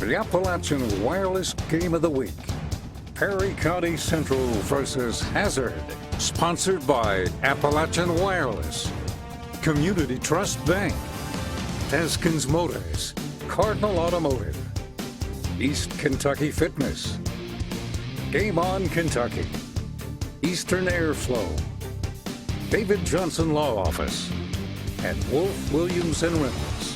The Appalachian Wireless Game of the Week. Perry County Central versus Hazard. Sponsored by Appalachian Wireless, Community Trust Bank, Taskins Motors, Cardinal Automotive, East Kentucky Fitness, Game On Kentucky, Eastern Airflow, David Johnson Law Office, and Wolf, Williams & Reynolds.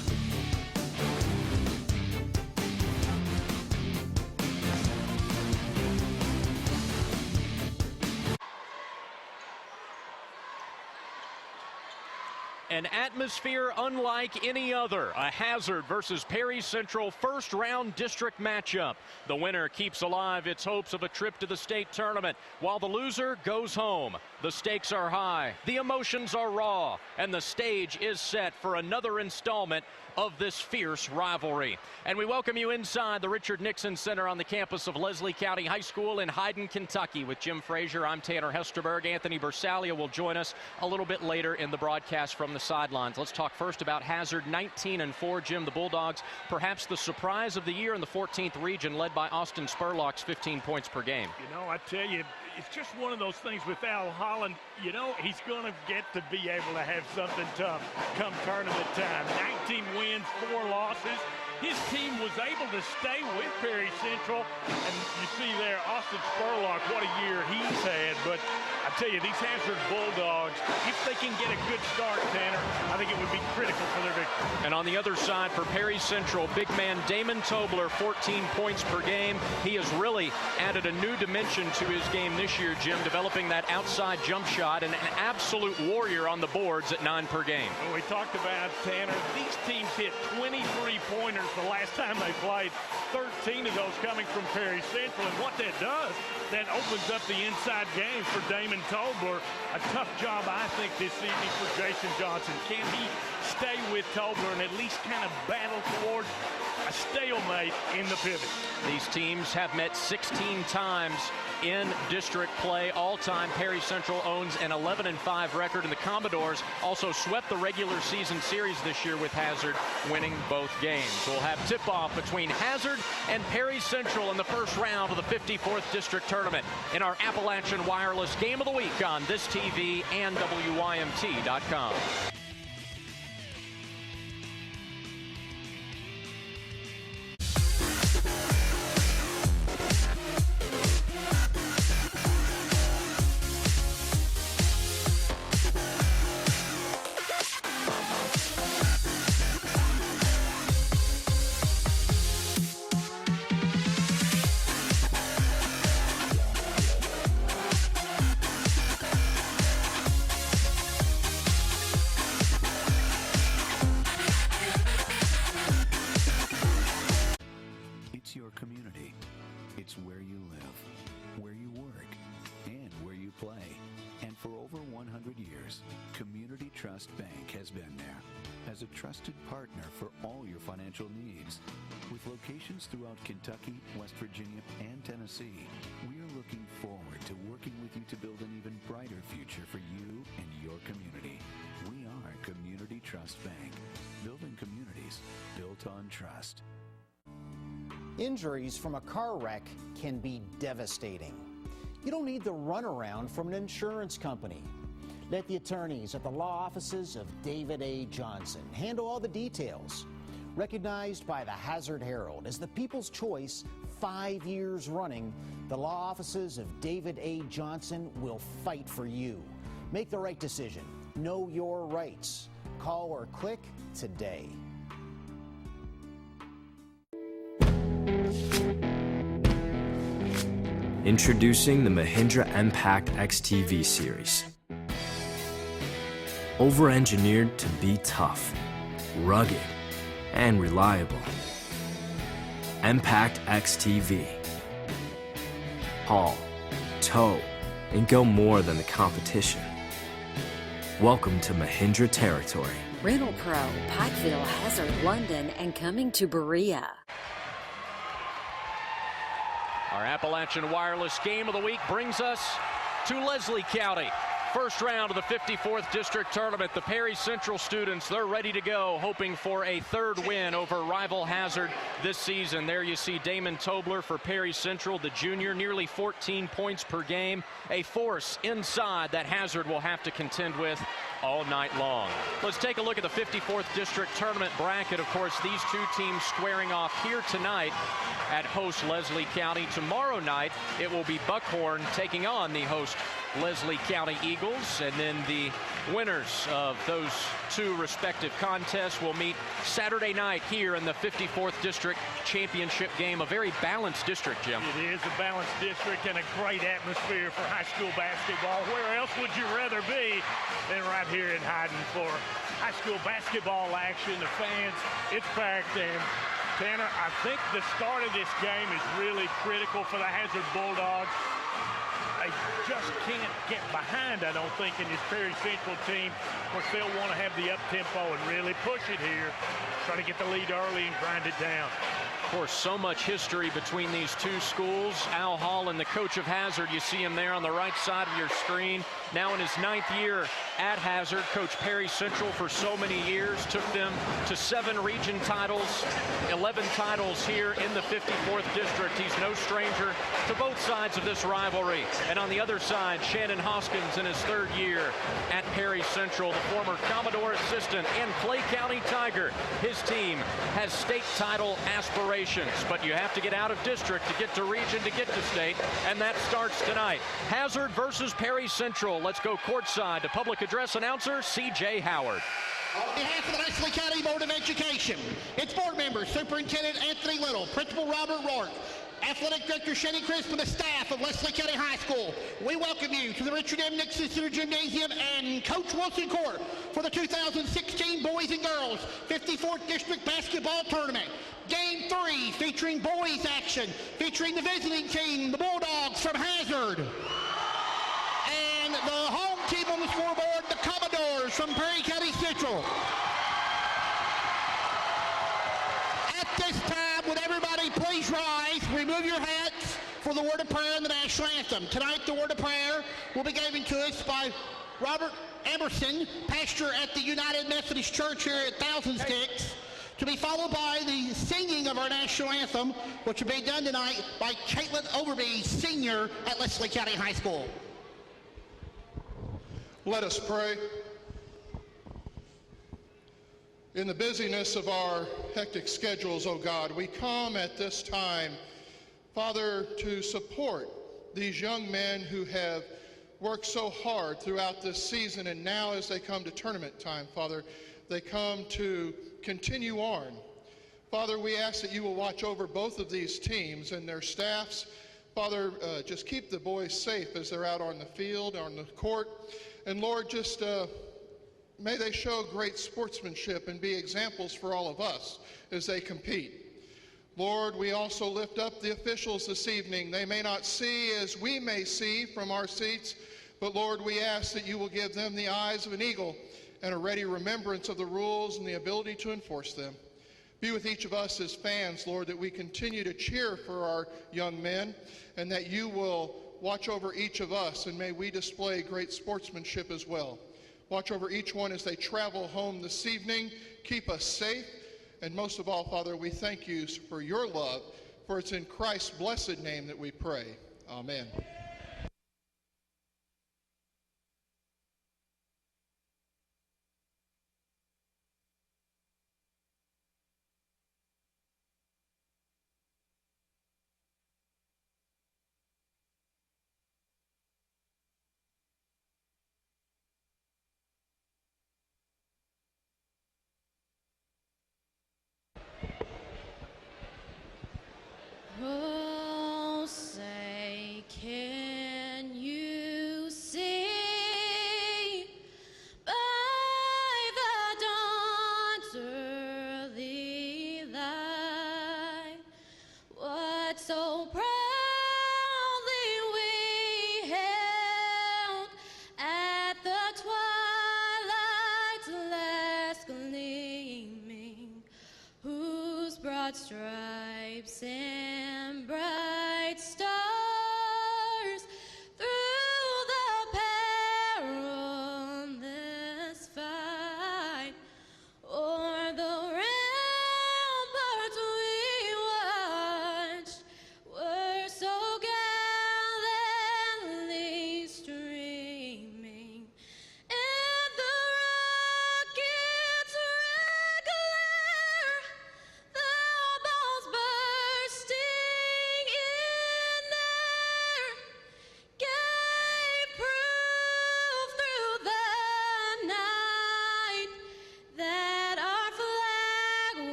An atmosphere unlike any other. A Hazard versus Perry Central first-round district matchup. The winner keeps alive its hopes of a trip to the state tournament, while the loser goes home. The stakes are high, the emotions are raw, and the stage is set for another installment of this fierce rivalry. And we welcome you inside the Richard Nixon Center on the campus of Leslie County High School in Hyden, Kentucky. With Jim Frazier, I'm Tanner Hesterberg. Anthony Bersalia will join us a little bit later in the broadcast from the sidelines. Let's talk first about Hazard, 19-4. Jim, the Bulldogs, perhaps the surprise of the year in the 14th region, led by Austin Spurlock's 15 points per game. You know, I tell you, it's just one of those things with Al Holland. You know, he's going to get to be able to have something tough come tournament time. 19 wins, 4 losses. His team was able to stay with Perry Central. And you see there, Austin Spurlock, what a year he's had. But I tell you, these Hazard Bulldogs, if they can get a good start, Tanner, I think it would be critical for their victory. And on the other side for Perry Central, big man Damon Tobler, 14 points per game. He has really added a new dimension to his game this year, Jim, developing that outside jump shot, and an absolute warrior on the boards at 9 per game. Well, we talked about, Tanner, these teams hit 23-pointers the last time they played, 13 of those coming from Perry Central. And what that does, that opens up the inside game for Damon Tobler. A tough job, I think, this evening for Jason Johnson. Can he stay with Tobler and at least kind of battle towards a stalemate in the pivot? These teams have met 16 times in district play. All-time, Perry Central owns an 11-5 record, and the Commodores also swept the regular season series this year with Hazard winning both games. We'll have tip-off between Hazard and Perry Central in the first round of the 54th district tournament in our Appalachian Wireless Game of the Week on this TV and WYMT.com. Your community. It's where you live, where you work, and where you play. And for over 100 years, Community Trust Bank has been there as a trusted partner for all your financial needs. With locations throughout Kentucky, West Virginia, and Tennessee, we are looking forward to working with you to build an even brighter future for you and your community. We are Community Trust Bank, building communities built on trust. Injuries from a car wreck can be devastating. You don't need the runaround from an insurance company. Let the attorneys at the law offices of David A. Johnson handle all the details. Recognized by the Hazard Herald as the People's Choice 5 years running, the law offices of David A. Johnson will fight for you. Make the right decision. Know your rights. Call or click today. Introducing the Mahindra Impact XTV series. Over-engineered to be tough, rugged, and reliable. Impact XTV. Haul, tow, and go more than the competition. Welcome to Mahindra territory. Rental Pro, Pikeville, Hazard, London, and coming to Berea. Our Appalachian Wireless Game of the Week brings us to Leslie County First round of the 54th District Tournament. The Perry Central students, they're ready to go, hoping for a third win over rival Hazard this season. There you see Damon Tobler for Perry Central, the junior, nearly 14 points per game. A force inside that Hazard will have to contend with all night long. Let's take a look at the 54th District Tournament bracket. Of course, these two teams squaring off here tonight at host Leslie County. Tomorrow night, it will be Buckhorn taking on the host Leslie County Eagles, and then the winners of those two respective contests will meet Saturday night here in the 54th District Championship game. A very balanced district, Jim. It is a balanced district and a great atmosphere for high school basketball. Where else would you rather be than right here in Hyden for high school basketball action? The fans, it's packed, and Tanner, I think the start of this game is really critical for the Hazard Bulldogs. They just can't get behind, I don't think, in this Perry Central team. Of course, they'll want to have the up-tempo and really push it here. Try to get the lead early and grind it down. Of course, so much history between these two schools. Al Holland, the coach of Hazard, you see him there on the right side of your screen. Now in his 9th year at Hazard, coached Perry Central for so many years, took them to 7 region titles, 11 titles here in the 54th District. He's no stranger to both sides of this rivalry. And on the other side, Shannon Hoskins in his 3rd year at Perry Central, the former Commodore assistant and Clay County Tiger. His team has state title aspirations, but you have to get out of district to get to region, to get to state, and that starts tonight. Hazard versus Perry Central. Let's go courtside to public address announcer C.J. Howard. On behalf of the Leslie County Board of Education, its board members, Superintendent Anthony Little, Principal Robert Rourke, Athletic Director Shenny Crisp, and the staff of Leslie County High School, we welcome you to the Richard M. Nixon Center Gymnasium and Coach Wilson Court for the 2016 Boys and Girls 54th District Basketball Tournament. Game 3 featuring boys action, featuring the visiting team, the Bulldogs from Hazard. And the home team on the scoreboard, the Commodores from Perry County Central. At this time, would everybody please rise, remove your hats for the word of prayer and the national anthem. Tonight, the word of prayer will be given to us by Robert Emerson, pastor at the United Methodist Church here at Thousand Sticks, to be followed by the singing of our national anthem, which will be done tonight by Caitlin Overby, senior at Leslie County High School. Let us pray. In the busyness of our hectic schedules, oh God, we come at this time, Father, to support these young men who have worked so hard throughout this season, and now as they come to tournament time, Father, they come to continue on. Father, we ask that you will watch over both of these teams and their staffs. Father, just keep the boys safe as they're out on the field, on the court. And Lord, just may they show great sportsmanship and be examples for all of us as they compete. Lord, we also lift up the officials this evening. They may not see as we may see from our seats, but Lord, we ask that you will give them the eyes of an eagle and a ready remembrance of the rules and the ability to enforce them. Be with each of us as fans, Lord, that we continue to cheer for our young men, and that you will watch over each of us, and may we display great sportsmanship as well. Watch over each one as they travel home this evening. Keep us safe. And most of all, Father, we thank you for your love, for it's in Christ's blessed name that we pray. Amen. Oh, say, can you see by the dawn's early light what so proudly we held at the twilight's last gleaming, whose broad stripes and bright stars through the perilous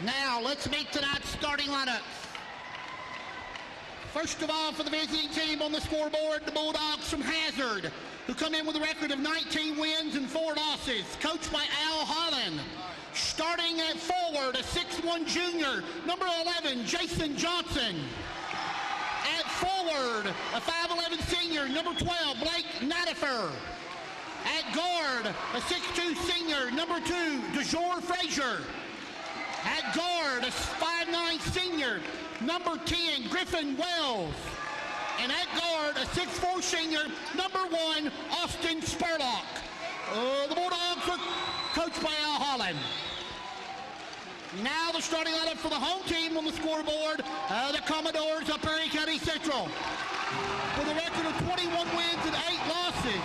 Now, let's meet tonight's starting lineup. First of all, for the visiting team on the scoreboard, the Bulldogs from Hazard, who come in with a record of 19 wins and 4 losses, coached by Al Holland. Starting at forward, a 6'1" junior, number 11, Jason Johnson. At forward, a 5'11" senior, number 12, Blake Nadifer. At guard, a 6'2" senior, number 2, DeJour Frazier. At guard, a 5'9" senior, number 10, Griffin Wells. And at guard, a 6'4" senior, number 1, Austin Spurlock. The Bulldogs are coached by Al Holland. Now the starting lineup for the home team on the scoreboard, the Commodores of Perry County Central. With a record of 21 wins and 8 losses,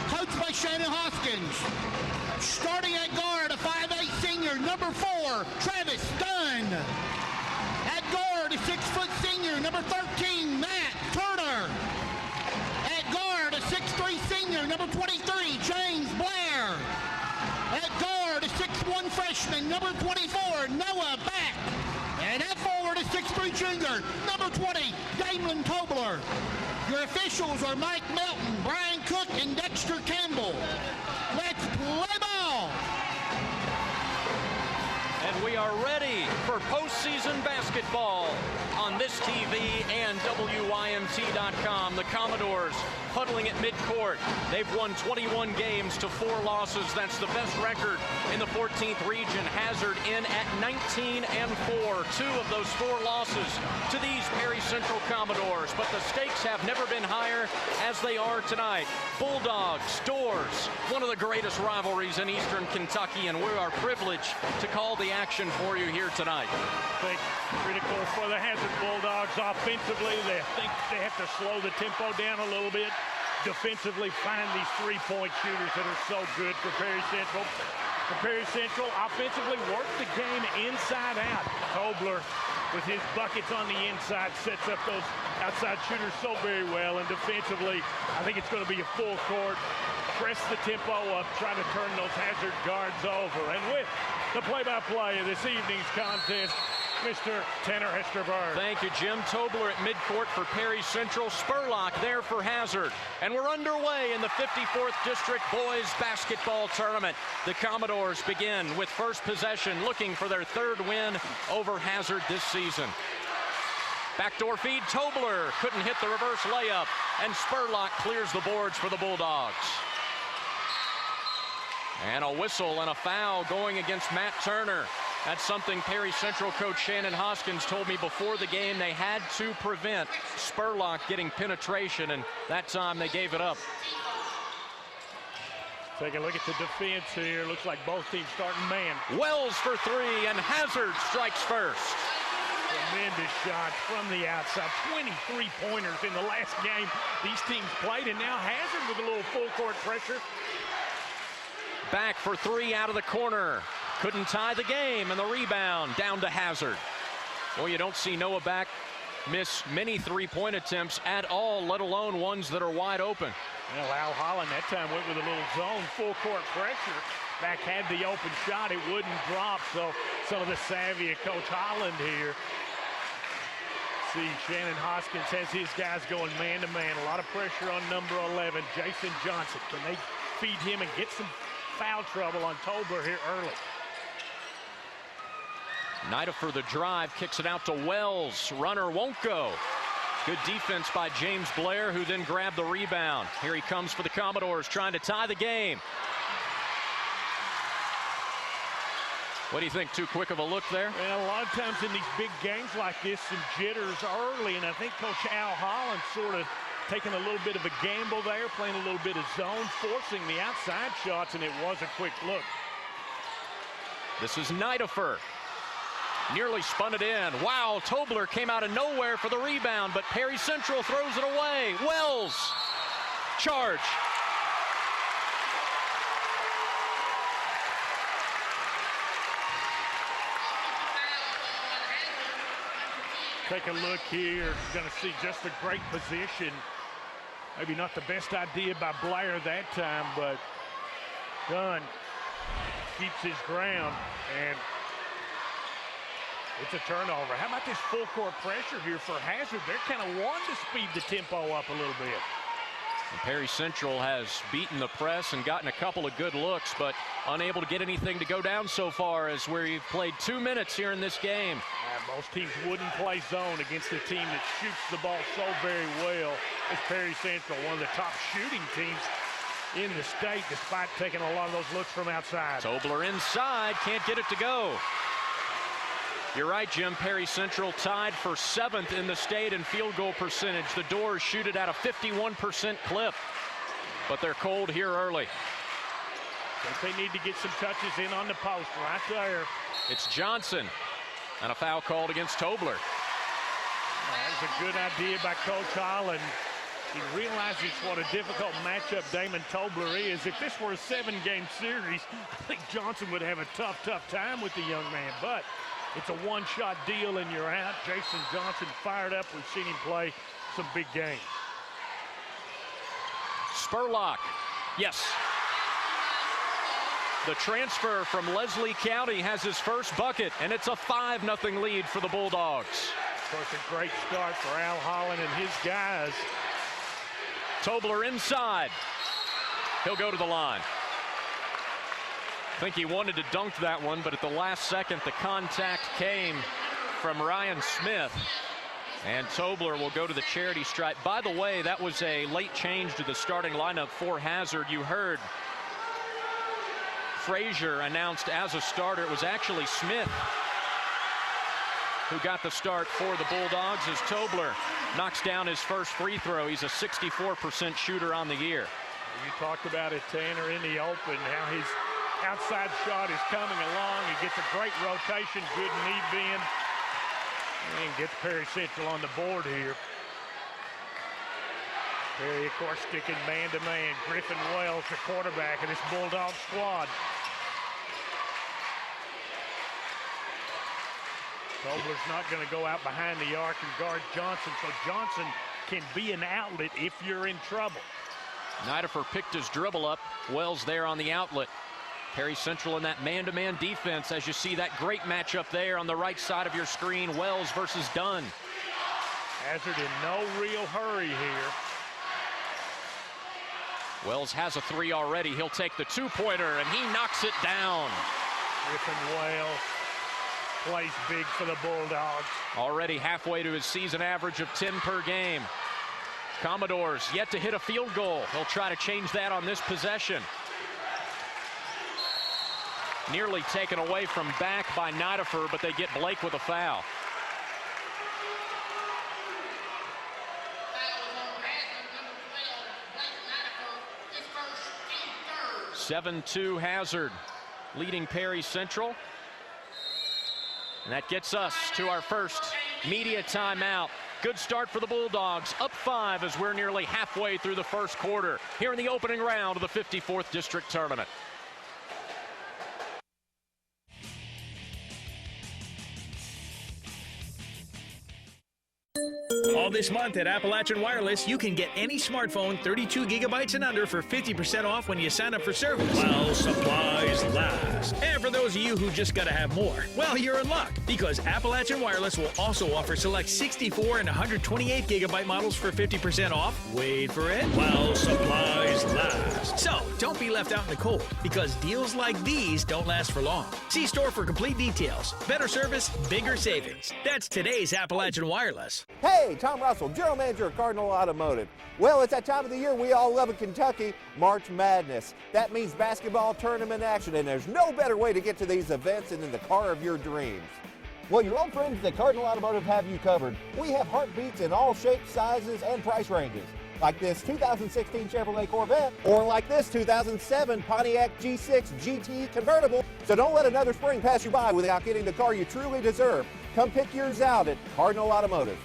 coached by Shannon Hoskins. Starting at guard, a 5'8" senior, number 4, Travis Dunn. At guard, a 6' senior, number 13, Matt Turner. At guard, a 6'3" senior, number 23, James Blair. At guard, a 6'1" freshman, number 24, Noah Back. And at forward, a 6'3" junior, number 20, Damon Tobler. Your officials are Mike Melton, Brian Cook, and Dexter Campbell. Let's play ball. And we are ready for postseason basketball on this TV and WYMT.com. The Commodores huddling at midcourt. They've won 21 games to 4 losses. That's the best record in the 14th region. Hazard in at 19-4. 2 of those 4 losses to these Perry Central Commodores. But the stakes have never been higher as they are tonight. Bulldogs, Doors, one of the greatest rivalries in Eastern Kentucky, and we are privileged to call the action for you here tonight. I think critical for the Hazard Bulldogs offensively. They think they have to slow the tempo down a little bit. Defensively, find these 3-point shooters that are so good for Perry Central. For Perry Central, offensively, work the game inside out. Tobler, with his buckets on the inside, sets up those outside shooters so very well. And defensively, I think it's going to be a full court. Press the tempo up, try to turn those Hazard guards over. And with the play-by-play of this evening's contest, Mr. Tanner Hesterberg. Thank you, Jim. Tobler at midcourt for Perry Central. Spurlock there for Hazard. And we're underway in the 54th District Boys Basketball Tournament. The Commodores begin with first possession, looking for their 3rd win over Hazard this season. Backdoor feed, Tobler couldn't hit the reverse layup, and Spurlock clears the boards for the Bulldogs. And a whistle and a foul going against Matt Turner. That's something Perry Central coach Shannon Hoskins told me before the game they had to prevent Spurlock getting penetration, and that time they gave it up. Take a look at the defense here. Looks like both teams starting man. Wells for 3, and Hazard strikes first. Tremendous shots from the outside. 23 pointers in the last game these teams played, and now Hazard with a little full court pressure. Back for 3 out of the corner. Couldn't tie the game, and the rebound down to Hazard. Well, you don't see Noah Back miss many 3-point attempts at all, let alone ones that are wide open. Well, Al Holland that time went with a little zone full court pressure. Back had the open shot. It wouldn't drop, so some of the savvy of Coach Holland here. See, Shannon Hoskins has his guys going man-to-man. A lot of pressure on number 11, Jason Johnson. Can they feed him and get some foul trouble on Tobler here early? Nida for the drive, kicks it out to Wells. Runner won't go. Good defense by James Blair, who then grabbed the rebound. Here he comes for the Commodores, trying to tie the game. What do you think? Too quick of a look there? Well, a lot of times in these big games like this, some jitters early, and I think Coach Al Holland sort of taking a little bit of a gamble there, playing a little bit of zone, forcing the outside shots, and it was a quick look. This is Nidifer. Nearly spun it in. Wow, Tobler came out of nowhere for the rebound, but Perry Central throws it away. Wells, charge. Take a look here. You're going to see just a great position. Maybe not the best idea by Blair that time, but Dunn keeps his ground. And It's a turnover. How about this full court pressure here for Hazard? They're kind of wanting to speed the tempo up a little bit. And Perry Central has beaten the press and gotten a couple of good looks, but unable to get anything to go down so far as we've played 2 minutes here in this game. Most teams wouldn't play zone against a team that shoots the ball so very well as Perry Central, one of the top shooting teams in the state, despite taking a lot of those looks from outside. Tobler inside, can't get it to go. You're right, Jim. Perry Central tied for 7th in the state in field goal percentage. The Doors shoot it at a 51% clip, but they're cold here early. Think they need to get some touches in on the post right there. It's Johnson, and a foul called against Tobler. That was a good idea by Coach Holland. He realizes what a difficult matchup Damon Tobler is. If this were a 7-game series, I think Johnson would have a tough time with the young man, but it's a one-shot deal and you're out. Jason Johnson fired up. We've seen him play some big games. Spurlock, yes. The transfer from Leslie County has his first bucket, and it's a 5-0 lead for the Bulldogs. Of course, a great start for Al Holland and his guys. Tobler inside. He'll go to the line. I think he wanted to dunk that one, but at the last second, the contact came from Ryan Smith. And Tobler will go to the charity stripe. By the way, that was a late change to the starting lineup for Hazard. You heard Frazier announced as a starter. It was actually Smith who got the start for the Bulldogs as Tobler knocks down his first free throw. He's a 64% shooter on the year. You talked about it, Tanner, in the open, how his outside shot is coming along. He gets a great rotation, good knee bend, and gets Perry Central on the board here. Perry, of course, sticking man-to-man. Griffin Wells, the quarterback of this Bulldog squad. Tobler's not going to go out behind the arc and guard Johnson, so Johnson can be an outlet if you're in trouble. Nidifer picked his dribble up. Wells there on the outlet. Perry Central in that man-to-man defense, as you see that great matchup there on the right side of your screen. Wells versus Dunn. Hazard in no real hurry here. Wells has a 3 already. He'll take the 2-pointer, and he knocks it down. Griffin Wells plays big for the Bulldogs. Already halfway to his season average of 10 per game. Commodores yet to hit a field goal. He'll try to change that on this possession. Nearly taken away from back by Nidifer, but they get Blake with a foul. Number 12, 7-2 Hazard leading Perry Central. And that gets us to our first media timeout. Good start for the Bulldogs, up 5 as we're nearly halfway through the first quarter here in the opening round of the 54th District Tournament. All this month at Appalachian Wireless, you can get any smartphone 32 gigabytes and under for 50% off when you sign up for service, while supplies last. And for those of you who just gotta have more, well, you're in luck, because Appalachian Wireless will also offer select 64 and 128 gigabyte models for 50% off. Wait for it, while supplies last. So don't be left out in the cold, because deals like these don't last for long. See store for complete details. Better service, bigger savings. That's today's Appalachian Wireless. Hey, Tom Russell, General Manager of Cardinal Automotive. Well, it's that time of the year we all love in Kentucky, March Madness. That means basketball tournament action, and there's no better way to get to these events than in the car of your dreams. Well, your old friends at Cardinal Automotive have you covered. We have heartbeats in all shapes, sizes, and price ranges. Like this 2016 Chevrolet Corvette, or like this 2007 Pontiac G6 GT convertible. So don't let another spring pass you by without getting the car you truly deserve. Come pick yours out at Cardinal Automotive.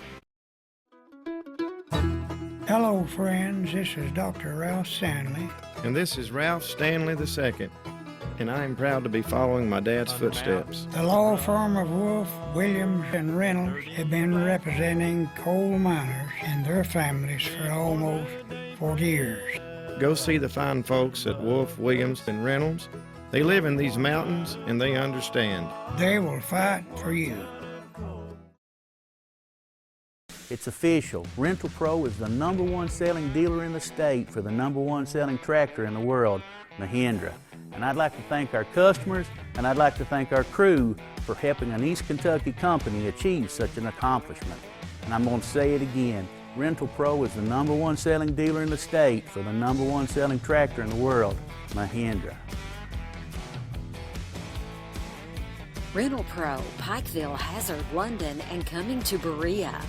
Hello, friends. This is Dr. Ralph Stanley. And this is Ralph Stanley II. And I am proud to be following my dad's footsteps. The law firm of Wolf, Williams, and Reynolds have been representing coal miners and their families for almost 40 years. Go see the fine folks at Wolf, Williams, and Reynolds. They live in these mountains and they understand. They will fight for you. It's official. Rental Pro is the #1 selling dealer in the state for the #1 selling tractor in the world, Mahindra. And I'd like to thank our customers, and I'd like to thank our crew for helping an East Kentucky company achieve such an accomplishment. And I'm going to say it again. Rental Pro is the #1 selling dealer in the state for the #1 selling tractor in the world, Mahindra. Rental Pro, Pikeville, Hazard, London, and coming to Berea.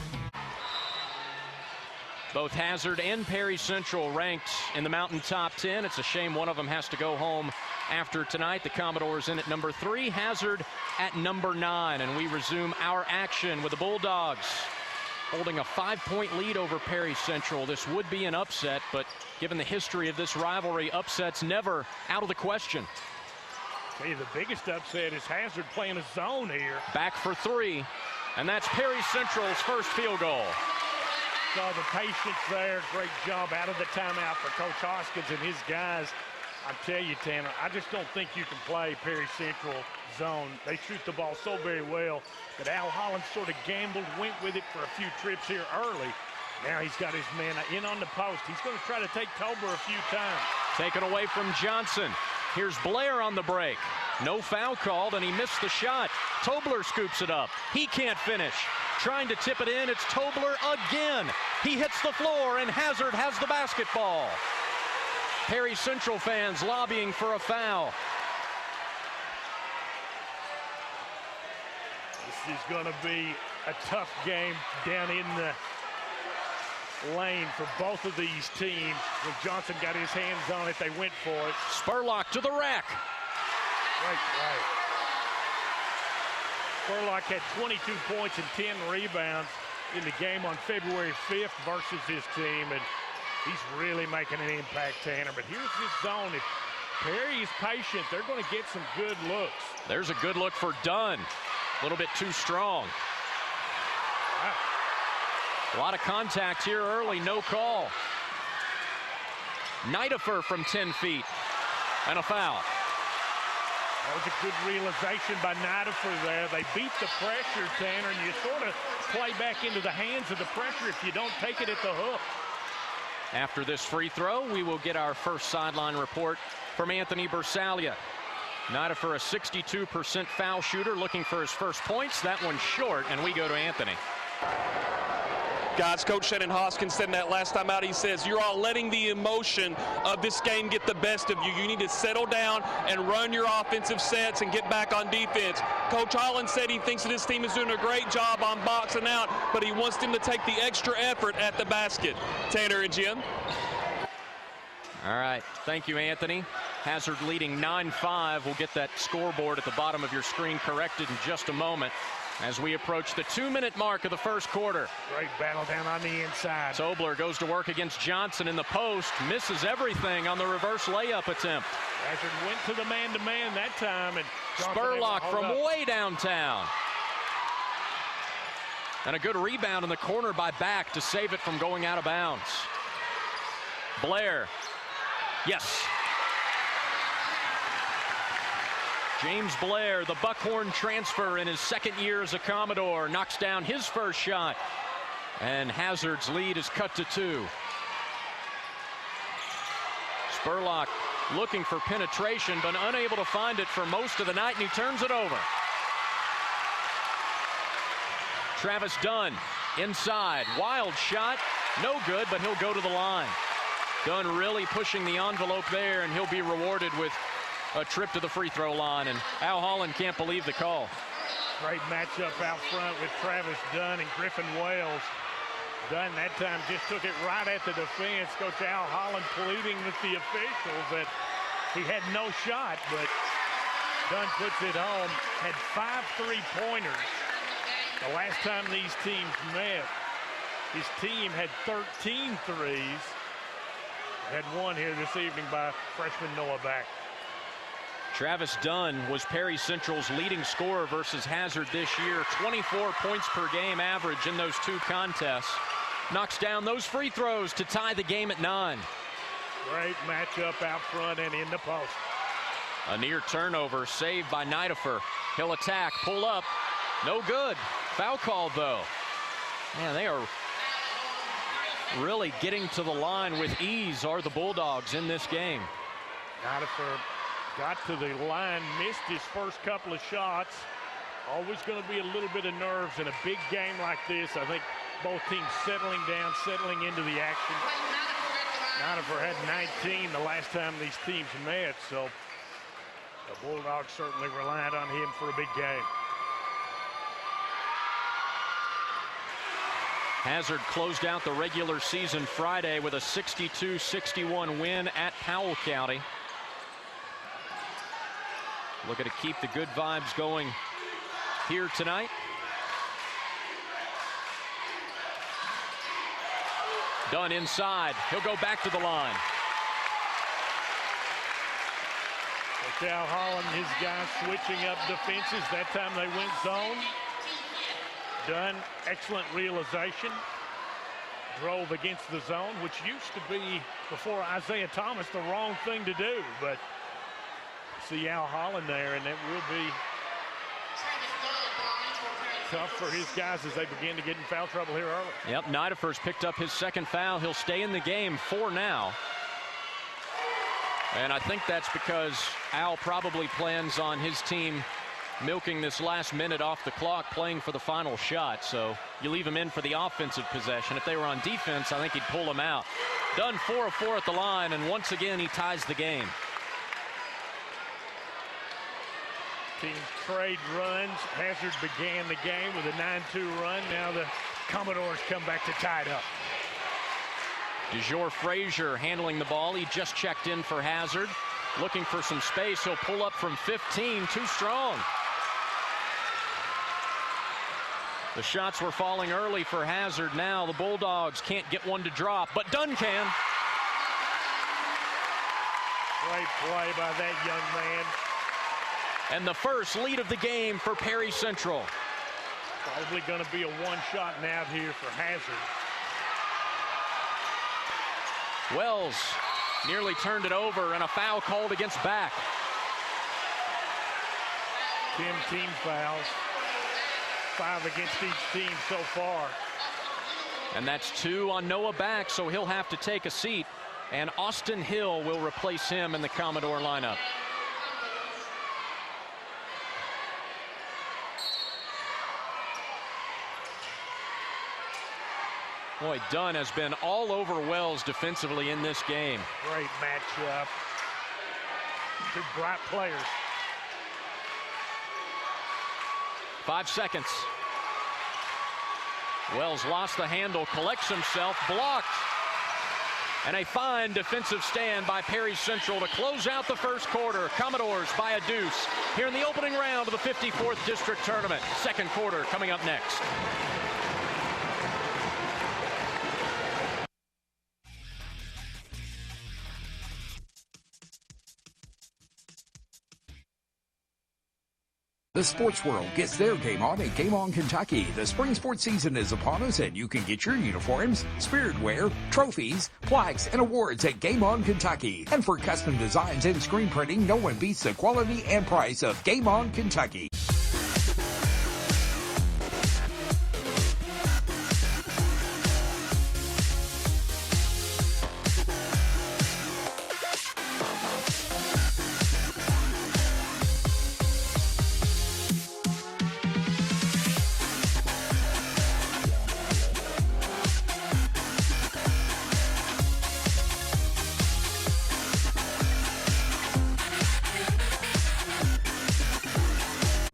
Both Hazard and Perry Central ranked in the Mountain Top 10. It's a shame one of them has to go home after tonight. The Commodores in at number 3, Hazard at number 9. And we resume our action with the Bulldogs holding a 5-point lead over Perry Central. This would be an upset, but given the history of this rivalry, upsets never out of the question. Hey, the biggest upset is Hazard playing a zone here. Back for 3, and that's Perry Central's first field goal. Saw the patience there. Great job out of the timeout for Coach Hoskins and his guys. I tell you, Tanner, I just don't think you can play Perry Central zone. They shoot the ball so very well that Al Holland sort of gambled, went with it for a few trips here early. Now he's got his man in on the post. He's going to try to take Tobler a few times. Taken away from Johnson. Here's Blair on the break. No foul called, and he missed the shot. Tobler scoops it up. He can't finish. Trying to tip it in. It's Tobler again. He hits the floor, and Hazard has the basketball. Perry Central fans lobbying for a foul. This is going to be a tough game down in the lane for both of these teams. When Johnson got his hands on it, they went for it. Spurlock to the rack. Right. Spurlock had 22 points and 10 rebounds in the game on February 5th versus his team, and he's really making an impact, Tanner. But here's his zone. If Perry is patient, they're going to get some good looks. There's a good look for Dunn. A little bit too strong. Wow. A lot of contact here early, no call. Nidifer from 10 feet, and a foul. That was a good realization by Nidifer there. They beat the pressure, Tanner, and you sort of play back into the hands of the pressure if you don't take it at the hook. After this free throw, we will get our first sideline report from Anthony Bersalia. Nidifer, a 62% foul shooter, looking for his first points. That one's short, and we go to Anthony. Guys, Coach Shannon Hoskins said that last time out. He says, you're all letting the emotion of this game get the best of you. You need to settle down and run your offensive sets and get back on defense. Coach Holland said he thinks that his team is doing a great job on boxing out, but he wants them to take the extra effort at the basket. Tanner and Jim. All right. Thank you, Anthony. Hazard leading 9-5. We'll get that scoreboard at the bottom of your screen corrected in just a moment as we approach the 2-minute mark of the first quarter. Great battle down on the inside. Tobler goes to work against Johnson in the post, misses everything on the reverse layup attempt. Hazard went to the man-to-man that time, and Spurlock from way downtown. And a good rebound in the corner by Back to save it from going out of bounds. Blair. Yes. James Blair, the Buckhorn transfer in his second year as a Commodore, knocks down his first shot. And Hazard's lead is cut to 2. Spurlock looking for penetration, but unable to find it for most of the night, and he turns it over. Travis Dunn inside. Wild shot. No good, but he'll go to the line. Dunn really pushing the envelope there, and he'll be rewarded with a trip to the free throw line, and Al Holland can't believe the call. Great matchup out front with Travis Dunn and Griffin Wells. Dunn that time just took it right at the defense. Coach Al Holland pleading with the officials that he had no shot, but Dunn puts it home. Had 5 3-pointers. The last time these teams met, his team had 13 threes. Had one here this evening by freshman Noah Back. Travis Dunn was Perry Central's leading scorer versus Hazard this year. 24 points per game average in those 2 contests. Knocks down those free throws to tie the game at 9. Great matchup out front and in the post. A near turnover saved by Nidifer. He'll attack, pull up. No good. Foul called though. Man, they are Really getting to the line with ease are the Bulldogs in this game. Nidifer got to the line, missed his first couple of shots. Always going to be a little bit of nerves in a big game like this. I think both teams settling down, settling into the action. Nidifer had 19 the last time these teams met, so the Bulldogs certainly relied on him for a big game. Hazard closed out the regular season Friday with a 62-61 win at Powell County. Looking to keep the good vibes going here tonight. Dunn inside. He'll go back to the line. Cal Holland, his guys switching up defenses. That time they went zone. Dunn, excellent realization. Drove against the zone, which used to be, before Isaiah Thomas, the wrong thing to do. But see Al Holland there, and it will be tough for his guys as they begin to get in foul trouble here early. Yep, Nidifer's picked up his second foul. He'll stay in the game for now. And I think that's because Al probably plans on his team milking this last minute off the clock, playing for the final shot. So you leave him in for the offensive possession. If they were on defense, I think he'd pull him out. Dunn 4 of 4 at the line, and once again he ties the game. Teams trade runs. Hazard began the game with a 9-2 run. Now the Commodores come back to tie it up. DeJour Frazier handling the ball. He just checked in for Hazard. Looking for some space. He'll pull up from 15. Too strong. The shots were falling early for Hazard. Now the Bulldogs can't get one to drop, but Dunn can. Great play by that young man. And the first lead of the game for Perry Central. Probably going to be a one-shot and out here for Hazard. Wells nearly turned it over, and a foul called against Back. 10 team fouls. 5 against each team so far. And that's 2 on Noah Back, so he'll have to take a seat. And Austin Hill will replace him in the Commodore lineup. Boy, Dunn has been all over Wells defensively in this game. Great matchup. Two bright players. 5 seconds. Wells lost the handle, collects himself, blocked. And a fine defensive stand by Perry Central to close out the first quarter. Commodores by a deuce here in the opening round of the 54th District Tournament. Second quarter coming up next. The sports world gets their game on at Game On Kentucky. The spring sports season is upon us, and you can get your uniforms, spirit wear, trophies, plaques, and awards at Game On Kentucky. And for custom designs and screen printing, no one beats the quality and price of Game On Kentucky.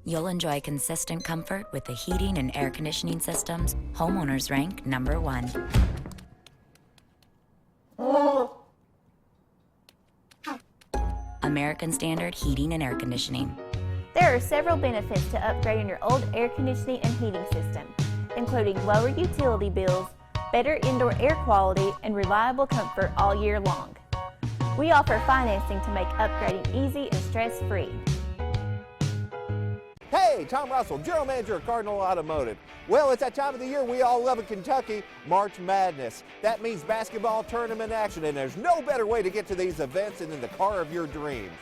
You'll enjoy consistent comfort with the heating and air conditioning systems homeowners rank #1. American Standard Heating and Air Conditioning. There are several benefits to upgrading your old air conditioning and heating system, including lower utility bills, better indoor air quality, and reliable comfort all year long. We offer financing to make upgrading easy and stress-free. Hey, Tom Russell, General Manager of Cardinal Automotive. Well, it's that time of the year we all love in Kentucky, March Madness. That means basketball tournament action, and there's no better way to get to these events than in the car of your dreams.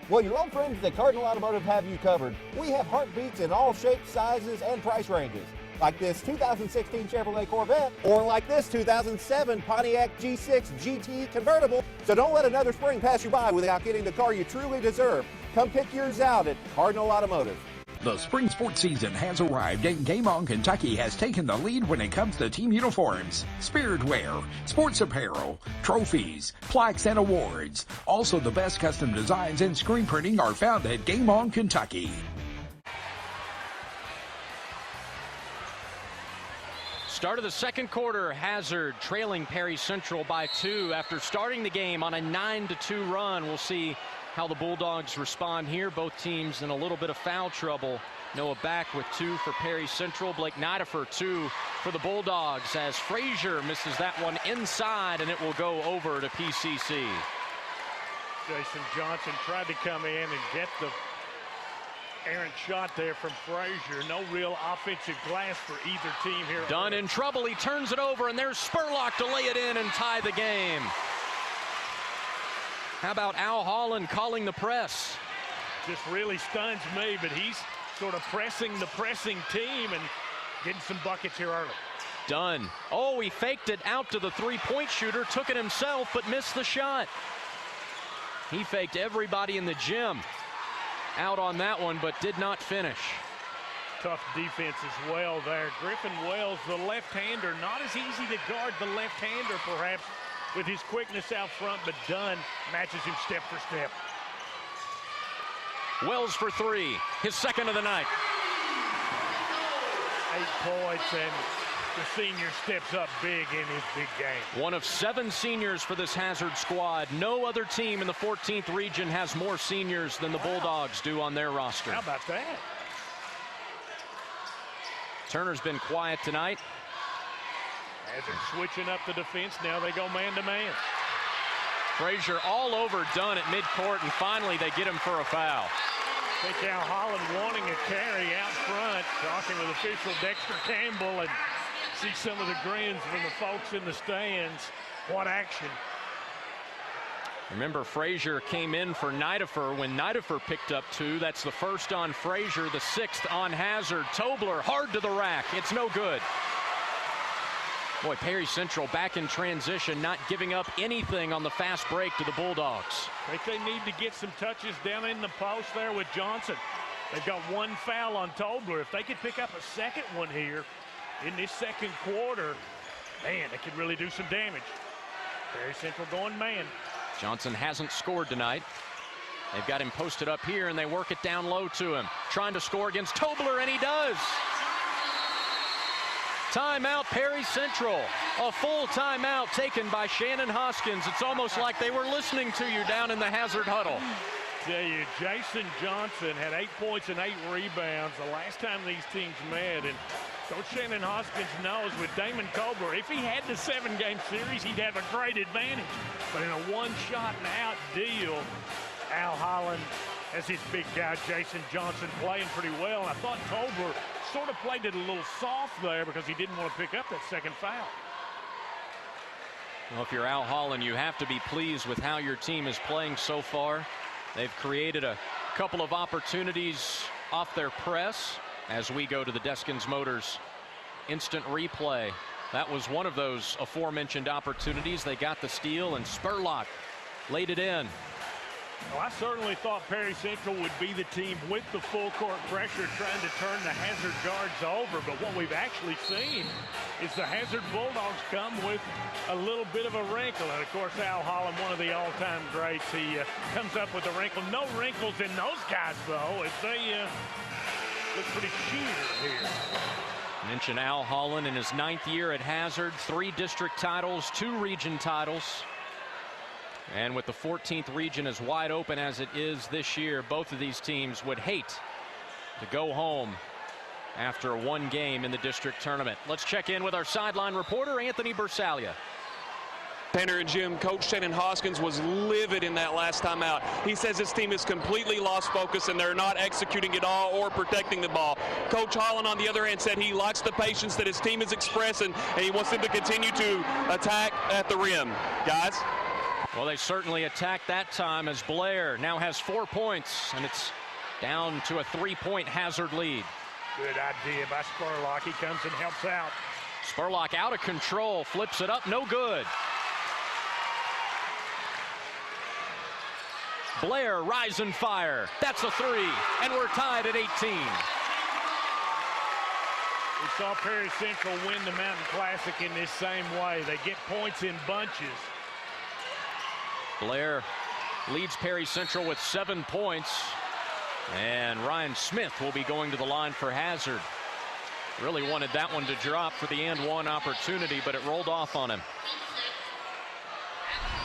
Well, your old friends at Cardinal Automotive have you covered. We have heartbeats in all shapes, sizes, and price ranges. like this 2016 Chevrolet Corvette, or like this 2007 Pontiac G6 GT convertible. So don't let another spring pass you by without getting the car you truly deserve. Come pick yours out at Cardinal Automotive. The spring sports season has arrived and Game On Kentucky has taken the lead when it comes to team uniforms, spirit wear, sports apparel, trophies, plaques, and awards. Also, the best custom designs and screen printing are found at Game On Kentucky. Start of the second quarter, Hazard trailing Perry Central by 2 after starting the game on a 9-2 run. We'll see how the Bulldogs respond here. Both teams in a little bit of foul trouble. Noah back with 2 for Perry Central. Blake Nidifer 2 for the Bulldogs as Frazier misses that one inside, and it will go over to PCC. Jason Johnson tried to come in and get the errant shot there from Frazier. No real offensive glass for either team here. Dunn in trouble. He turns it over, and there's Spurlock to lay it in and tie the game. How about Al Holland calling the press? Just really stuns me, but he's sort of pressing the pressing team and getting some buckets here early. Dunn. Oh, he faked it out to the three-point shooter, took it himself, but missed the shot. He faked everybody in the gym out on that one, but did not finish. Tough defense as well there. Griffin Wells, the left-hander, not as easy to guard the left-hander perhaps with his quickness out front, but Dunn matches him step for step. Wells for 3, his second of the night. 8 points, and the senior steps up big in his big game. One of 7 seniors for this Hazard squad. No other team in the 14th region has more seniors than the Bulldogs do on their roster. How about that? Turner's been quiet tonight. Hazard switching up the defense. Now they go man-to-man. Frazier all over Dunn at midcourt, and finally they get him for a foul. I think Al Holland wanting a carry out front, talking with official Dexter Campbell, and see some of the grins from the folks in the stands. What action. Remember, Frazier came in for Nidifer when Nidifer picked up 2. That's the first on Frazier, the 6th on Hazard. Tobler hard to the rack. It's no good. Boy, Perry Central back in transition, not giving up anything on the fast break to the Bulldogs. I think they need to get some touches down in the post there with Johnson. They've got 1 foul on Tobler. If they could pick up a second one here in this second quarter, man, they could really do some damage. Perry Central going man. Johnson hasn't scored tonight. They've got him posted up here, and they work it down low to him. Trying to score against Tobler, and he does. Timeout, Perry Central. A full timeout taken by Shannon Hoskins. It's almost like they were listening to you down in the Hazard huddle. Tell you, Jason Johnson had 8 points and 8 rebounds the last time these teams met, and Coach Shannon Hoskins knows with Damon Tobler, if he had the 7-game series, he'd have a great advantage. But in a one-shot-and-out deal, Al Holland has his big guy, Jason Johnson, playing pretty well. And I thought Tobler sort of played it a little soft there because he didn't want to pick up that second foul. Well, if you're Al Holland, you have to be pleased with how your team is playing so far. They've created a couple of opportunities off their press as we go to the Deskins Motors instant replay. That was one of those aforementioned opportunities. They got the steal, and Spurlock laid it in. Well, I certainly thought Perry Central would be the team with the full court pressure trying to turn the Hazard guards over, but what we've actually seen is the Hazard Bulldogs come with a little bit of a wrinkle. And of course, Al Holland, one of the all-time greats, he comes up with a wrinkle. No wrinkles in those guys, though, as they look pretty sheer here. Mention Al Holland in his 9th year at Hazard, 3 district titles, 2 region titles. And with the 14th region as wide open as it is this year, both of these teams would hate to go home after 1 game in the district tournament. Let's check in with our sideline reporter, Anthony Bersalia. Tanner and Jim, Coach Shannon Hoskins was livid in that last time out. He says his team has completely lost focus and they're not executing it all or protecting the ball. Coach Holland, on the other hand, said he likes the patience that his team is expressing and he wants them to continue to attack at the rim. Guys? Well, they certainly attacked that time as Blair now has 4 points, and it's down to a 3-point Hazard lead. Good idea by Spurlock. He comes and helps out. Spurlock out of control, flips it up, no good. Blair, rise and fire. That's a three, and we're tied at 18. We saw Perry Central win the Mountain Classic in this same way. They get points in bunches. Blair leads Perry Central with 7 points. And Ryan Smith will be going to the line for Hazard. Really wanted that one to drop for the and one opportunity, but it rolled off on him.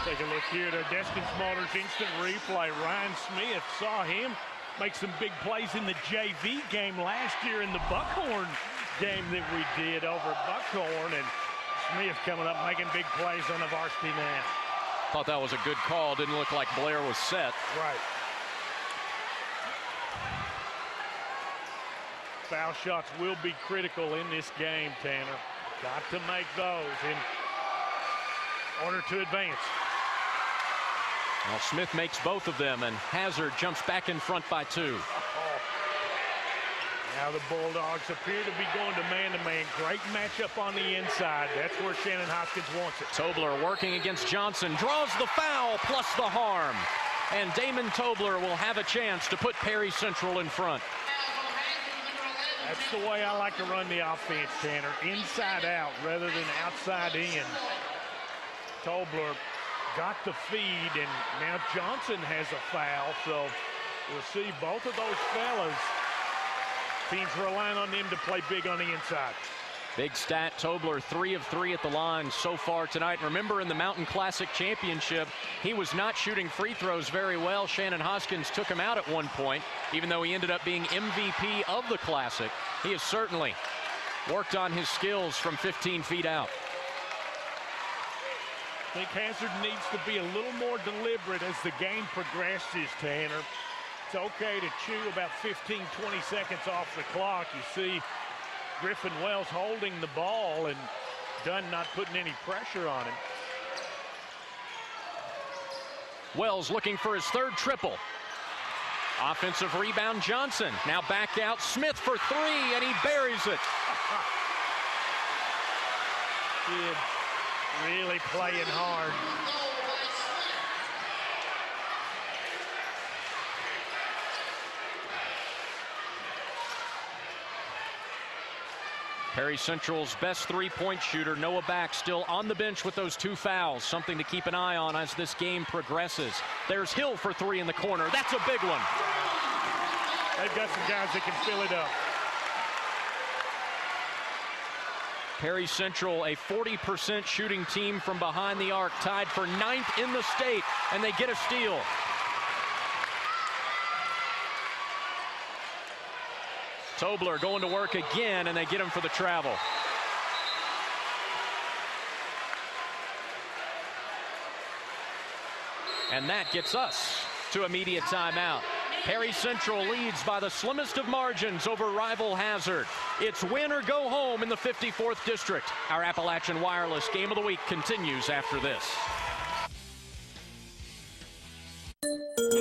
Take a look here at Destin Smalter's instant replay. Ryan Smith saw him make some big plays in the JV game last year in the Buckhorn game that we did over at Buckhorn, and Smith coming up making big plays on the varsity now. Thought that was a good call. Didn't look like Blair was set. Right. Foul shots will be critical in this game, Tanner. Got to make those in order to advance. Well, Smith makes both of them, and Hazard jumps back in front by 2. Now the Bulldogs appear to be going to man-to-man. Great matchup on the inside. That's where Shannon Hoskins wants it. Tobler working against Johnson, draws the foul plus the harm. And Damon Tobler will have a chance to put Perry Central in front. That's the way I like to run the offense, Tanner. Inside out rather than outside in. Tobler got the feed, and now Johnson has a foul, so we'll see both of those fellas. Teams relying on them to play big on the inside. Big stat, Tobler 3 of 3 at the line so far tonight. Remember, in the Mountain Classic Championship, he was not shooting free throws very well. Shannon Hoskins took him out at one point, even though he ended up being MVP of the Classic. He has certainly worked on his skills from 15 feet out. I think Hazard needs to be a little more deliberate as the game progresses, Tanner. It's okay to chew about 15, 20 seconds off the clock. You see Griffin Wells holding the ball and Dunn not putting any pressure on him. Wells looking for his third triple. Offensive rebound, Johnson. Now back out, Smith for 3, and he buries it. Kid really playing hard. Perry Central's best three-point shooter, Noah Back, still on the bench with those 2 fouls. Something to keep an eye on as this game progresses. There's Hill for 3 in the corner. That's a big one. They've got some guys that can fill it up. Perry Central, a 40% shooting team from behind the arc, tied for 9th in the state, and they get a steal. Tobler going to work again, and they get him for the travel. And that gets us to immediate timeout. Perry Central leads by the slimmest of margins over rival Hazard. It's win or go home in the 54th District. Our Appalachian Wireless Game of the Week continues after this.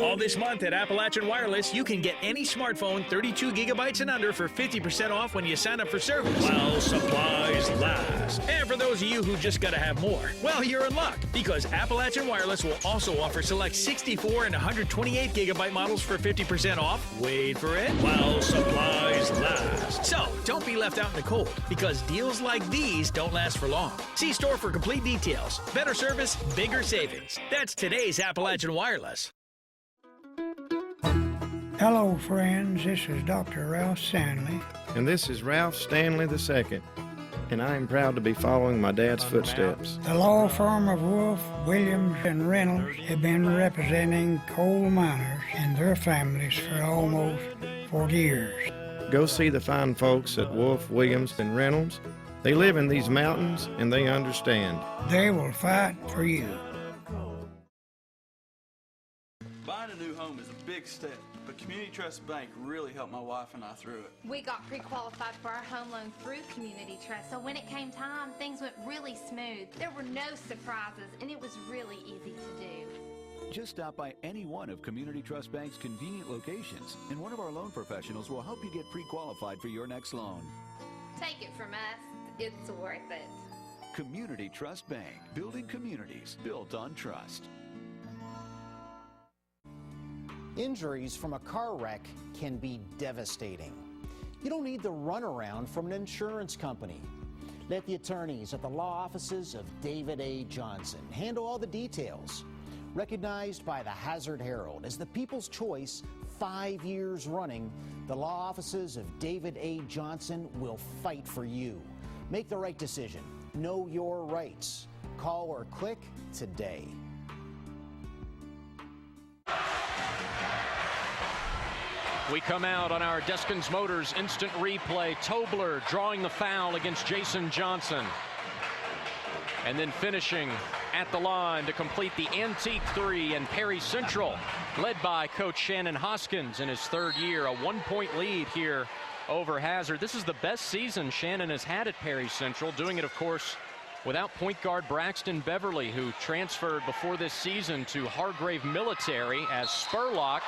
All this month at Appalachian Wireless, you can get any smartphone 32 gigabytes and under for 50% off when you sign up for service, while supplies last. And for those of you who just gotta have more, well, you're in luck, because Appalachian Wireless will also offer select 64 and 128 gigabyte models for 50% off. Wait for it, while supplies last. So don't be left out in the cold, because deals like these don't last for long. See store for complete details. Better service, bigger savings. That's today's Appalachian Wireless. Hello, friends. This is Dr. Ralph Stanley. And this is Ralph Stanley II, and I am proud to be following my dad's footsteps. The law firm of Wolf, Williams, and Reynolds have been representing coal miners and their families for almost 40 years. Go see the fine folks at Wolf, Williams, and Reynolds. They live in these mountains, and they understand. They will fight for you. Buying a new home is a big step, but Community Trust Bank really helped my wife and I through it. We got pre-qualified for our home loan through Community Trust, so when it came time, things went really smooth. There were no surprises, and it was really easy to do. Just stop by any one of Community Trust Bank's convenient locations, and one of our loan professionals will help you get pre-qualified for your next loan. Take it from us, it's worth it. Community Trust Bank, building communities built on trust. Injuries from a car wreck can be devastating. You don't need the runaround from an insurance company. Let the attorneys at the law offices of David A. Johnson handle all the details. Recognized by the Hazard Herald as the People's Choice 5 years running, the law offices of David A. Johnson will fight for you. Make the right decision. Know your rights. Call or click today. We come out on our Deskins Motors instant replay. Tobler drawing the foul against Jason Johnson. And then finishing at the line to complete the antique three. And Perry Central, led by Coach Shannon Hoskins in his third year, a 1-point lead here over Hazard. This is the best season Shannon has had at Perry Central, doing it, of course, without point guard Braxton Beverly, who transferred before this season to Hargrave Military, as Spurlock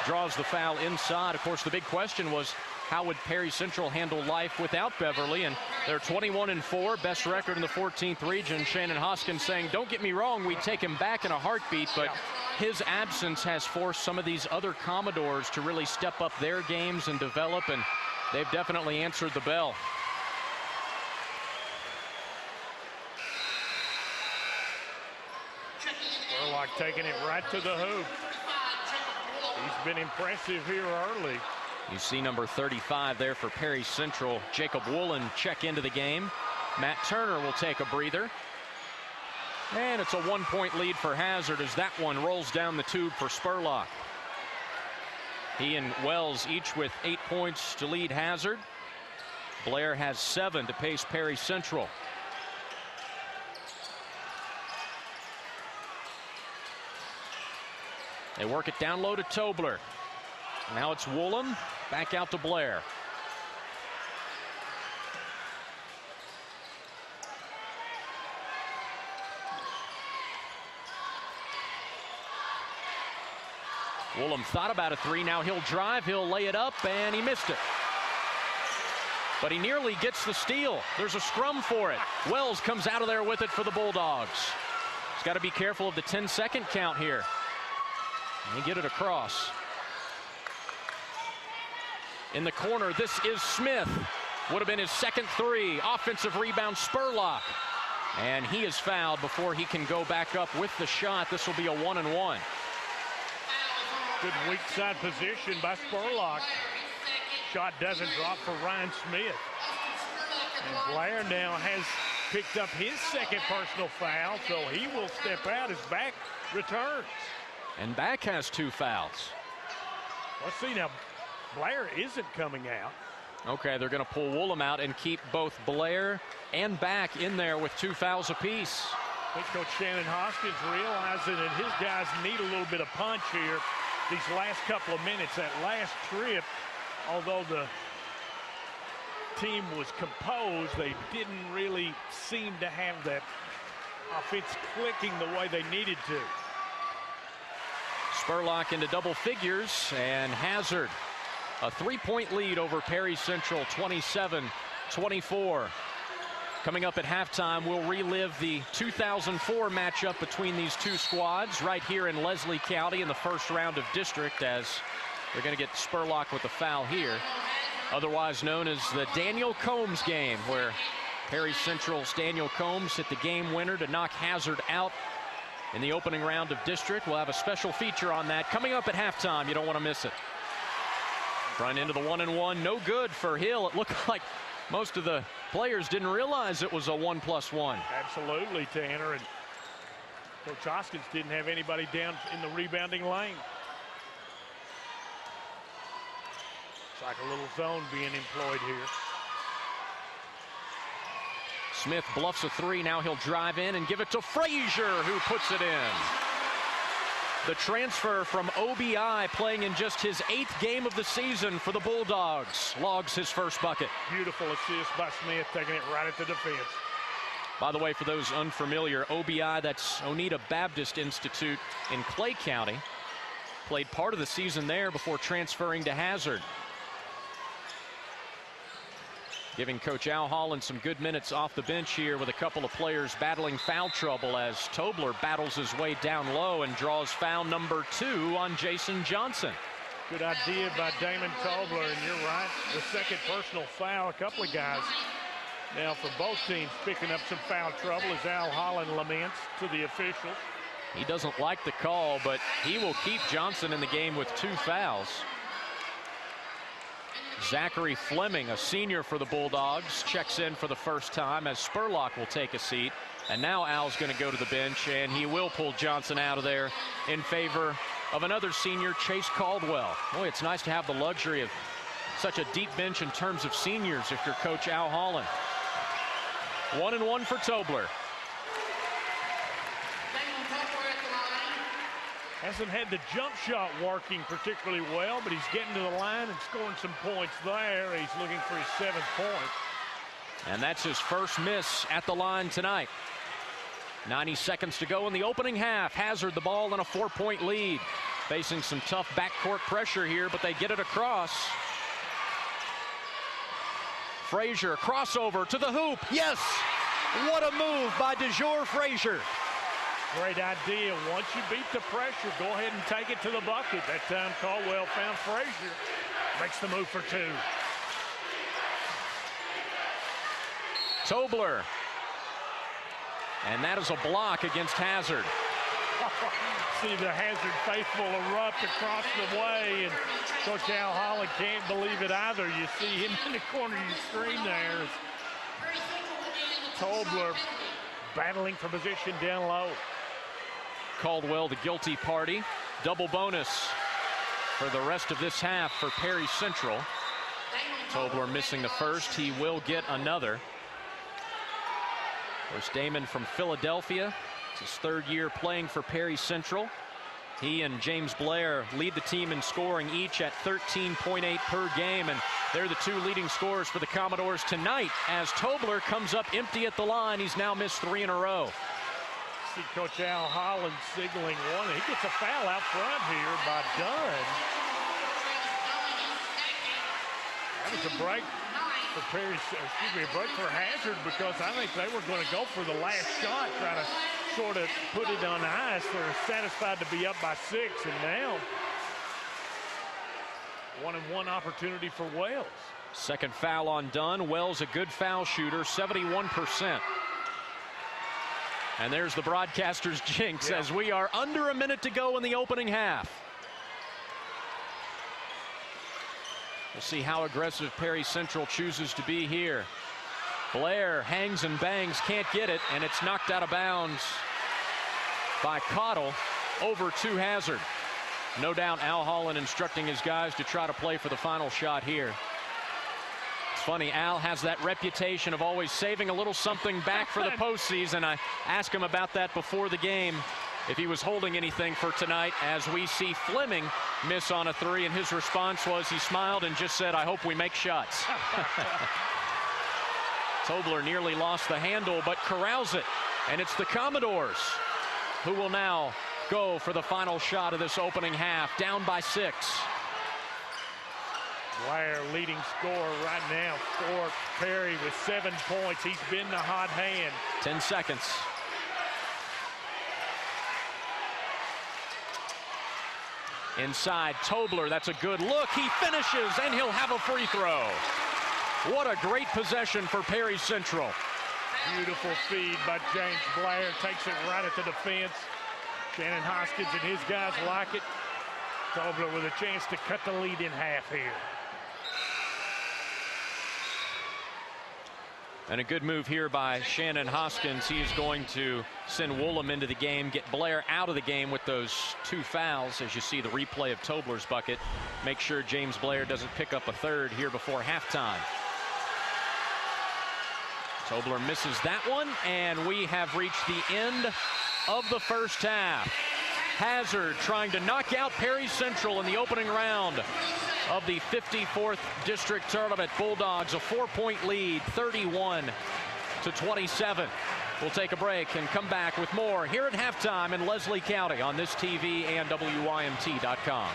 draws the foul inside. Of course, the big question was, how would Perry Central handle life without Beverly? And they're 21-4, best record in the 14th region. Shannon Hoskins saying, don't get me wrong, we take him back in a heartbeat, but his absence has forced some of these other Commodores to really step up their games and develop, and they've definitely answered the bell. Spurlock taking it right to the hoop. He's been impressive here early. You see number 35 there for Perry Central. Jacob Woolen check into the game. Matt Turner will take a breather. And it's a 1-point lead for Hazard as that one rolls down the tube for Spurlock. He and Wells each with 8 points to lead Hazard. Blair has 7 to pace Perry Central. They work it down low to Tobler. Now it's Woolham, back out to Blair. Woolham thought about a three. Now he'll drive, he'll lay it up, and he missed it. But he nearly gets the steal. There's a scrum for it. Wells comes out of there with it for the Bulldogs. He's got to be careful of the 10-second count here. And get it across. In the corner, this is Smith. Would have been his second three. Offensive rebound, Spurlock. And he is fouled before he can go back up with the shot. This will be a 1-and-1. Good weak side position by Spurlock. Shot doesn't drop for Ryan Smith. And Blair now has picked up his second personal foul, so he will step out as Back returns. And Back has 2 fouls. Let's see now. Blair isn't coming out. Okay, they're going to pull Woolham out and keep both Blair and Back in there with 2 fouls apiece. I think Coach Shannon Hoskins realizing that his guys need a little bit of punch here these last couple of minutes. That last trip, although the team was composed, they didn't really seem to have that offense clicking the way they needed to. Spurlock into double figures, and Hazard a 3-point lead over Perry Central, 27-24. Coming up at halftime, we'll relive the 2004 matchup between these two squads right here in Leslie County in the first round of district, as they're going to get Spurlock with the foul here. Otherwise known as the Daniel Combs game, where Perry Central's Daniel Combs hit the game winner to knock Hazard out in the opening round of district. We'll have a special feature on that coming up at halftime. You don't want to miss it. Run into the 1-and-1, no good for Hill. It looked like most of the players didn't realize it was a 1+1. Absolutely, Tanner. And Coach Hoskins didn't have anybody down in the rebounding lane. It's like a little zone being employed here. Smith bluffs a three. Now he'll drive in and give it to Frazier, who puts it in. The transfer from OBI, playing in just his 8th game of the season for the Bulldogs, logs his first bucket. Beautiful assist by Smith, taking it right at the defense. By the way, for those unfamiliar, OBI, that's Oneida Baptist Institute in Clay County. Played part of the season there before transferring to Hazard. Giving Coach Al Holland some good minutes off the bench here with a couple of players battling foul trouble as Tobler battles his way down low and draws foul number 2 on Jason Johnson. Good idea by Damon Tobler, and you're right. The second personal foul. A couple of guys now for both teams picking up some foul trouble as Al Holland laments to the officials. He doesn't like the call, but he will keep Johnson in the game with 2 fouls. Zachary Fleming, a senior for the Bulldogs, checks in for the first time as Spurlock will take a seat. And now Al's going to go to the bench, and he will pull Johnson out of there in favor of another senior, Chase Caldwell. Boy, it's nice to have the luxury of such a deep bench in terms of seniors if you're Coach Al Holland. 1-1 for Tobler. Hasn't had the jump shot working particularly well, but he's getting to the line and scoring some points there. He's looking for his 7th point. And that's his first miss at the line tonight. 90 seconds to go in the opening half. Hazard the ball in a 4-point lead. Facing some tough backcourt pressure here, but they get it across. Frazier, crossover to the hoop. Yes! What a move by DeJour Frazier. Great idea. Once you beat the pressure, go ahead and take it to the bucket. That time Caldwell found Frazier. Makes the move for 2. Tobler. And that is a block against Hazard. See the Hazard faithful erupt across the way, and Coach Al Holland can't believe it either. You see him in the corner of your screen there. Tobler battling for position down low. Caldwell, the guilty party. Double bonus for the rest of this half for Perry Central. Tobler missing the first. He will get another. There's Damon from Philadelphia. It's his 3rd year playing for Perry Central. He and James Blair lead the team in scoring, each at 13.8 per game, and they're the 2 leading scorers for the Commodores tonight as Tobler comes up empty at the line. He's now missed 3 in a row. See Coach Al Holland signaling one. He gets a foul out front here by Dunn. That was a break for Perry, a break for Hazard, because I think they were going to go for the last shot, trying to sort of put it on ice. They're satisfied to be up by 6, and now 1-and-1 opportunity for Wells. Second foul on Dunn. Wells a good foul shooter, 71%. And there's the broadcaster's jinx as we are under a minute to go in the opening half. We'll see how aggressive Perry Central chooses to be here. Blair hangs and bangs, can't get it, and it's knocked out of bounds by Cottle over to Hazard. No doubt Al Holland instructing his guys to try to play for the final shot here. It's funny, Al has that reputation of always saving a little something back for the postseason. I asked him about that before the game, if he was holding anything for tonight, as we see Fleming miss on a 3, and his response was he smiled and just said, "I hope we make shots." Tobler nearly lost the handle, but corrals it, and it's the Commodores who will now go for the final shot of this opening half, down by 6. Blair leading scorer right now for Perry with 7 points. He's been the hot hand. 10 seconds. Inside, Tobler, that's a good look. He finishes, and he'll have a free throw. What a great possession for Perry Central. Beautiful feed by James Blair. Takes it right at the defense. Shannon Hoskins and his guys like it. Tobler with a chance to cut the lead in half here. And a good move here by Shannon Hoskins. He is going to send Woolham into the game, get Blair out of the game with those 2 fouls. As you see the replay of Tobler's bucket, make sure James Blair doesn't pick up a 3rd here before halftime. Tobler misses that one, and we have reached the end of the first half. Hazard trying to knock out Perry Central in the opening round of the 54th District Tournament. Bulldogs a 4-point lead, 31-27. We'll take a break and come back with more here at halftime in Leslie County on this TV and WYMT.com.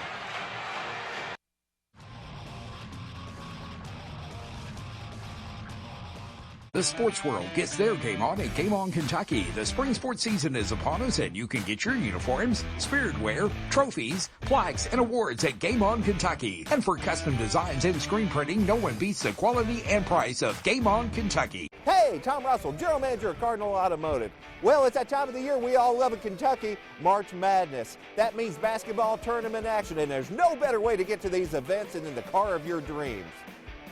The sports world gets their game on at Game On Kentucky. The spring sports season is upon us, and you can get your uniforms, spirit wear, trophies, plaques, and awards at Game On Kentucky. And for custom designs and screen printing, no one beats the quality and price of Game On Kentucky. Hey, Tom Russell, General Manager of Cardinal Automotive. Well, it's that time of the year we all love in Kentucky, March Madness. That means basketball tournament action, and there's no better way to get to these events than in the car of your dreams.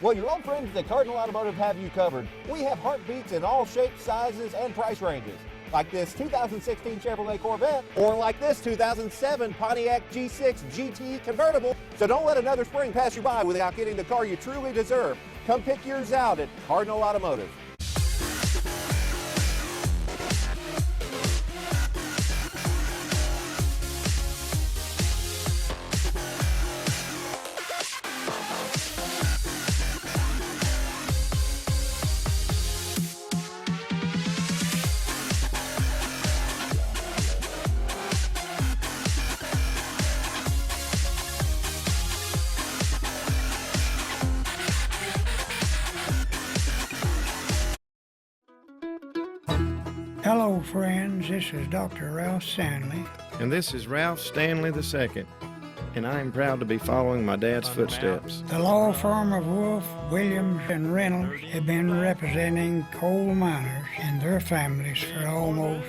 Well, your old friends at Cardinal Automotive have you covered. We have heartbeats in all shapes, sizes, and price ranges. Like this 2016 Chevrolet Corvette, or like this 2007 Pontiac G6 GT convertible. So don't let another spring pass you by without getting the car you truly deserve. Come pick yours out at Cardinal Automotive. Hello, friends. This is Dr. Ralph Stanley. And this is Ralph Stanley II, and I am proud to be following my dad's footsteps. The law firm of Wolf, Williams, and Reynolds have been representing coal miners and their families for almost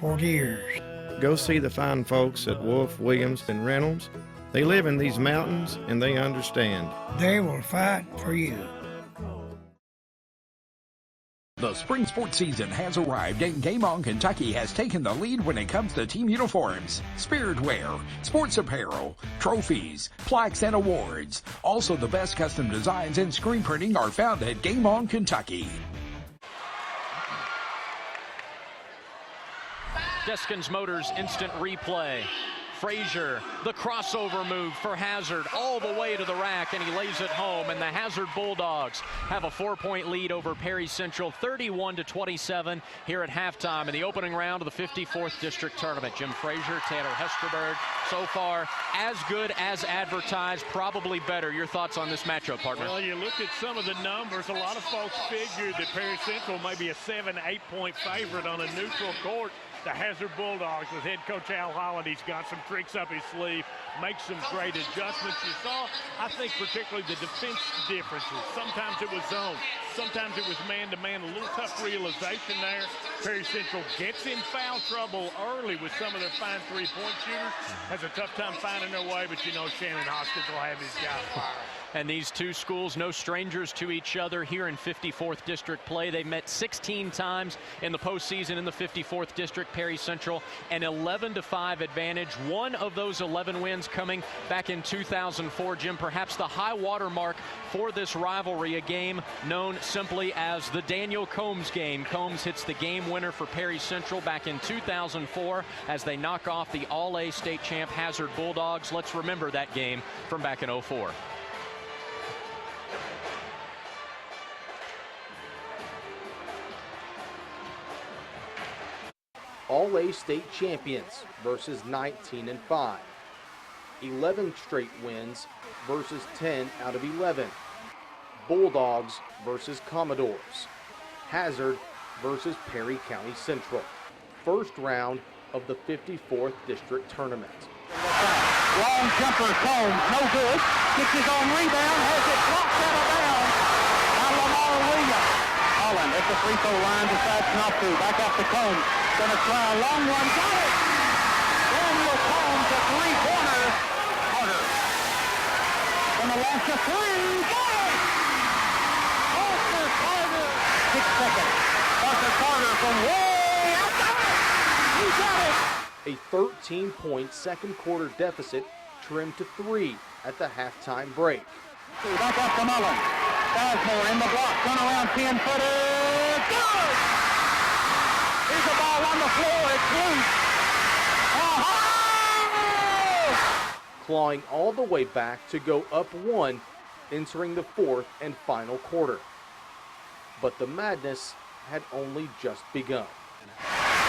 40 years. Go see the fine folks at Wolf, Williams, and Reynolds. They live in these mountains, and they understand. They will fight for you. The spring sports season has arrived, and Game On Kentucky has taken the lead when it comes to team uniforms, spirit wear, sports apparel, trophies, plaques, and awards. Also, the best custom designs and screen printing are found at Game On Kentucky. Deskins Motors instant replay. Frazier, the crossover move for Hazard all the way to the rack, and he lays it home, and the Hazard Bulldogs have a 4-point lead over Perry Central, 31-27 here at halftime in the opening round of the 54th District Tournament. Jim Frazier, Tanner Hesterberg, so far as good as advertised, probably better. Your thoughts on this matchup, partner? Well, you look at some of the numbers. A lot of folks figured that Perry Central may be a 7-8 point favorite on a neutral court. The Hazard Bulldogs with head coach Al Holland. He's got some tricks up his sleeve, makes some great adjustments. You saw, I think, particularly the defense differences. Sometimes it was zone. Sometimes it was man-to-man. A little tough realization there. Perry Central gets in foul trouble early with some of their fine three-point shooters. Has a tough time finding their way, but you know Shannon Hoskins will have his guys firing. And these two schools, no strangers to each other here in 54th District play. They've met 16 times in the postseason in the 54th District. Perry Central an 11-5 advantage. One of those 11 wins coming back in 2004. Jim, perhaps the high water mark for this rivalry, a game known simply as the Daniel Combs game. Combs hits the game winner for Perry Central back in 2004 as they knock off the All-A state champ Hazard Bulldogs. Let's remember that game from back in 04. All-A state champions versus 19-5. 11 straight wins versus 10 out of 11. Bulldogs versus Commodores. Hazard versus Perry County Central. First round of the 54th District Tournament. Long jumper, Combs, no good. Gets his own rebound, has it blocked out of bounds by Lamar Williams. Holland at the free throw line decides not to. Back up to Combs. Gonna try a long one. Got it! Daniel Combs, a three-pointer. Carter. Gonna launch a three. Got it! Arthur Carter. 6 seconds. Arthur Carter from way outside. He got it! A 13-point second quarter deficit trimmed to 3 at the halftime break. Back up to Mullen. Bazemore in the block. Turn around 10-footer. Good! Here's the ball on the floor. It's loose. Clawing all the way back to go up 1, entering the fourth and final quarter. But the madness had only just begun. And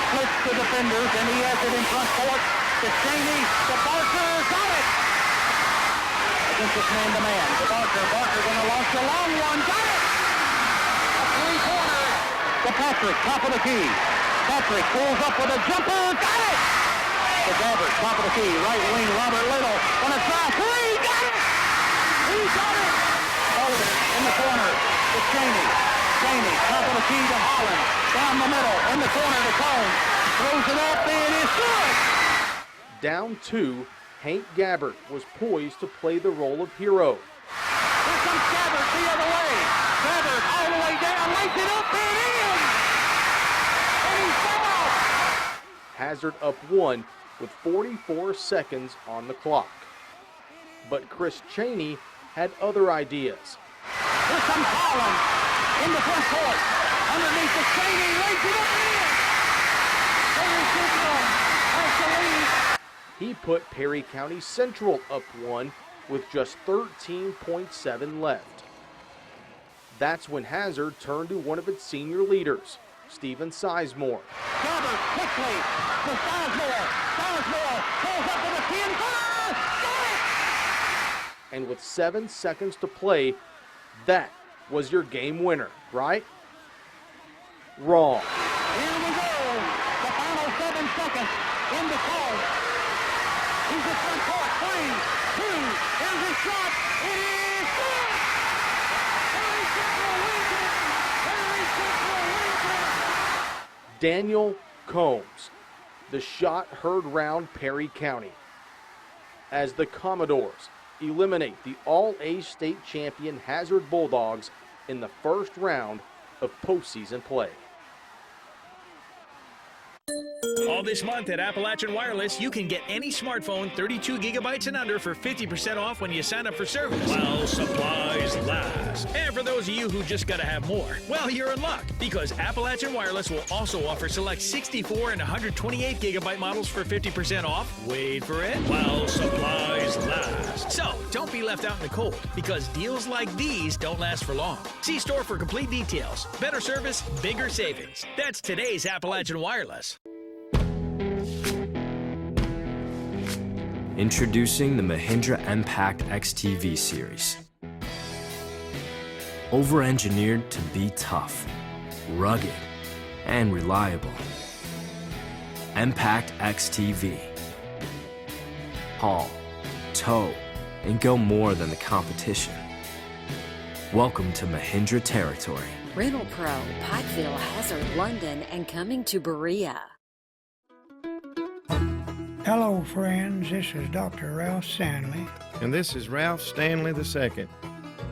splits the defenders, and he has it in front court to Cheney, to Barker, got it! Against this man-to-man, to Barker going to launch a long one, got it! A three-pointer to Patrick, top of the key. Patrick pulls up with a jumper, got it! To Gabbard, top of the key, right wing, Robert Little, on a try, three, got it! He got it! Holden in the corner to Cheney. Cheney, top of the key to Holland. Down the middle, in the corner to Cone. Throws it up, and it's good! Down 2, Hank Gabbard was poised to play the role of hero. Here comes Gabbard the other way. Gabbard all the way down, lays it up and in! And he's fouled! Hazard up 1 with 44 seconds on the clock. But Chris Cheney had other ideas. Here comes Holland in the front court. Underneath the Cheney, lays it up and in! Perry Central has the lead. He put Perry County Central up 1 with just 13.7 left. That's when Hazard turned to one of its senior leaders, Stephen Sizemore. Gabbard quickly to Sizemore. Sizemore pulls up to the 10. Got it! And with 7 seconds to play, that was your game winner, right? Wrong. Here we go. The final 7 seconds in the call. He's at front court. 3, 2, here's his shot. It is good! Perry Central wins it! Perry Central wins it! Daniel Combs, the shot heard round Perry County, as the Commodores eliminate the All-A state champion Hazard Bulldogs in the first round of postseason play. All this month at Appalachian Wireless, you can get any smartphone 32 gigabytes and under for 50% off when you sign up for service while supplies last. And for those of you who just gotta have more, well, you're in luck, because Appalachian Wireless will also offer select 64 and 128 gigabyte models for 50% off. Wait for it, while supplies last. So don't be left out in the cold, because deals like these don't last for long. See store for complete details. Better service, bigger savings. That's today's Appalachian Wireless. Introducing the Mahindra Impact XTV series. Over-engineered to be tough, rugged, and reliable. Impact XTV. Haul, tow, and go more than the competition. Welcome to Mahindra territory. Rental Pro, Pikeville, Hazard, London, and coming to Berea. Hello, friends. This is Dr. Ralph Stanley. And this is Ralph Stanley II,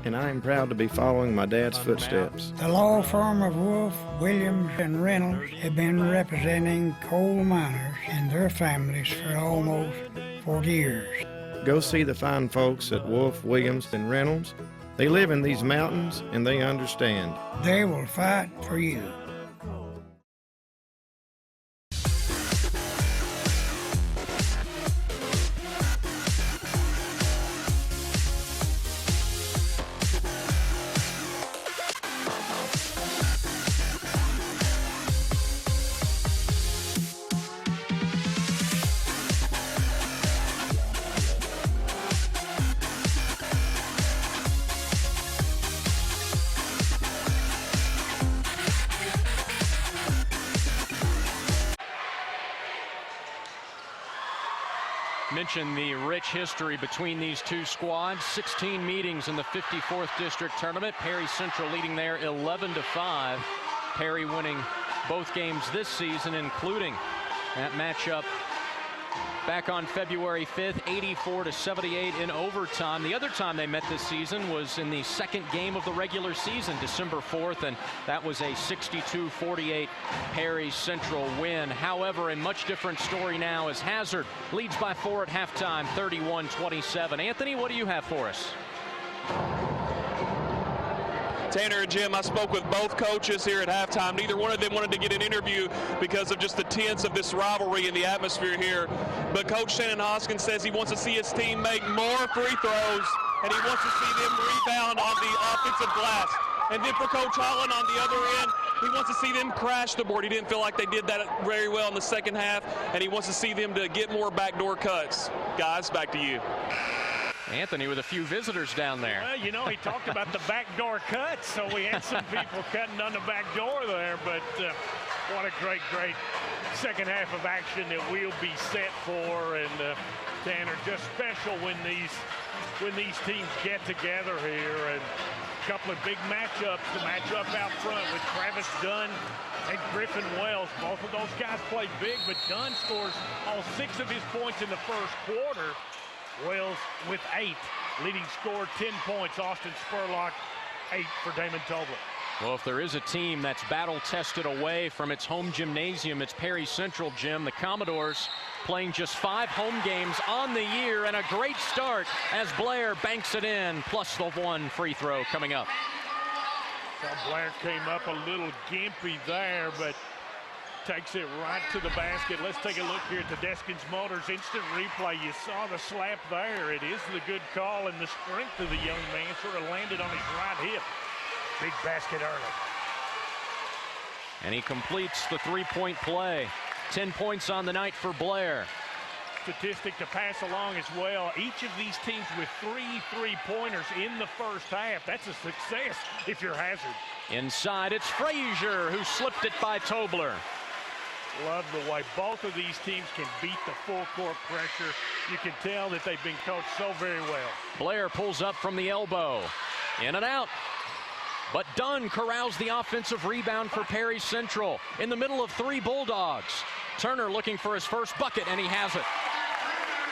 and I am proud to be following my dad's footsteps. The law firm of Wolf, Williams, and Reynolds have been representing coal miners and their families for almost 40 years. Go see the fine folks at Wolf, Williams, and Reynolds. They live in these mountains, and they understand. They will fight for you. Mention the rich history between these two squads. 16 meetings in the 54th district tournament. Perry Central leading there 11-5. Perry winning both games this season, including that matchup back on February 5th, 84-78 in overtime. The other time they met this season was in the second game of the regular season, December 4th, and that was a 62-48 Perry Central win. However, a much different story now as Hazard leads by 4 at halftime, 31-27. Anthony, what do you have for us? Tanner and Jim, I spoke with both coaches here at halftime. Neither one of them wanted to get an interview because of just the tense of this rivalry and the atmosphere here. But Coach Shannon Hoskins says he wants to see his team make more free throws, and he wants to see them rebound on the offensive glass. And then for Coach Holland on the other end, He wants to see them crash the board. He didn't feel like they did that very well in the second half, and he wants to see them to get more backdoor cuts. Guys, back to you. Anthony with a few visitors down there. Well, you know, he talked about the backdoor cuts, so we had some people cutting on the back door there, but what a great second half of action that we'll be set for. And Tanner, just special when these teams get together here, and a couple of big matchups. The matchup out front with Travis Dunn and Griffin Wells. Both of those guys played big, but Dunn scores all 6 of his points in the first quarter. Wells with 8, leading scorer 10 points. Austin Spurlock 8 for Damon Tobler. Well, if there is a team that's battle-tested away from its home gymnasium, it's Perry Central Gym. The Commodores playing just 5 home games on the year, and a great start as Blair banks it in, plus the 1 free throw coming up. So Blair came up a little gimpy there, but takes it right to the basket. Let's take a look here at the Deskins Motors instant replay. You saw the slap there. It is the good call, and the strength of the young man sort of landed on his right hip. Big basket early. And he completes the 3-point play. 10 points on the night for Blair. Statistic to pass along as well. Each of these teams with 3 3-pointers in the first half. That's a success if you're Hazard. Inside, it's Frazier who slipped it by Tobler. Love the way both of these teams can beat the full court pressure. You can tell that they've been coached so very well. Blair pulls up from the elbow. In and out. But Dunn corrals the offensive rebound for Perry Central in the middle of 3 Bulldogs. Turner looking for his first bucket, and he has it.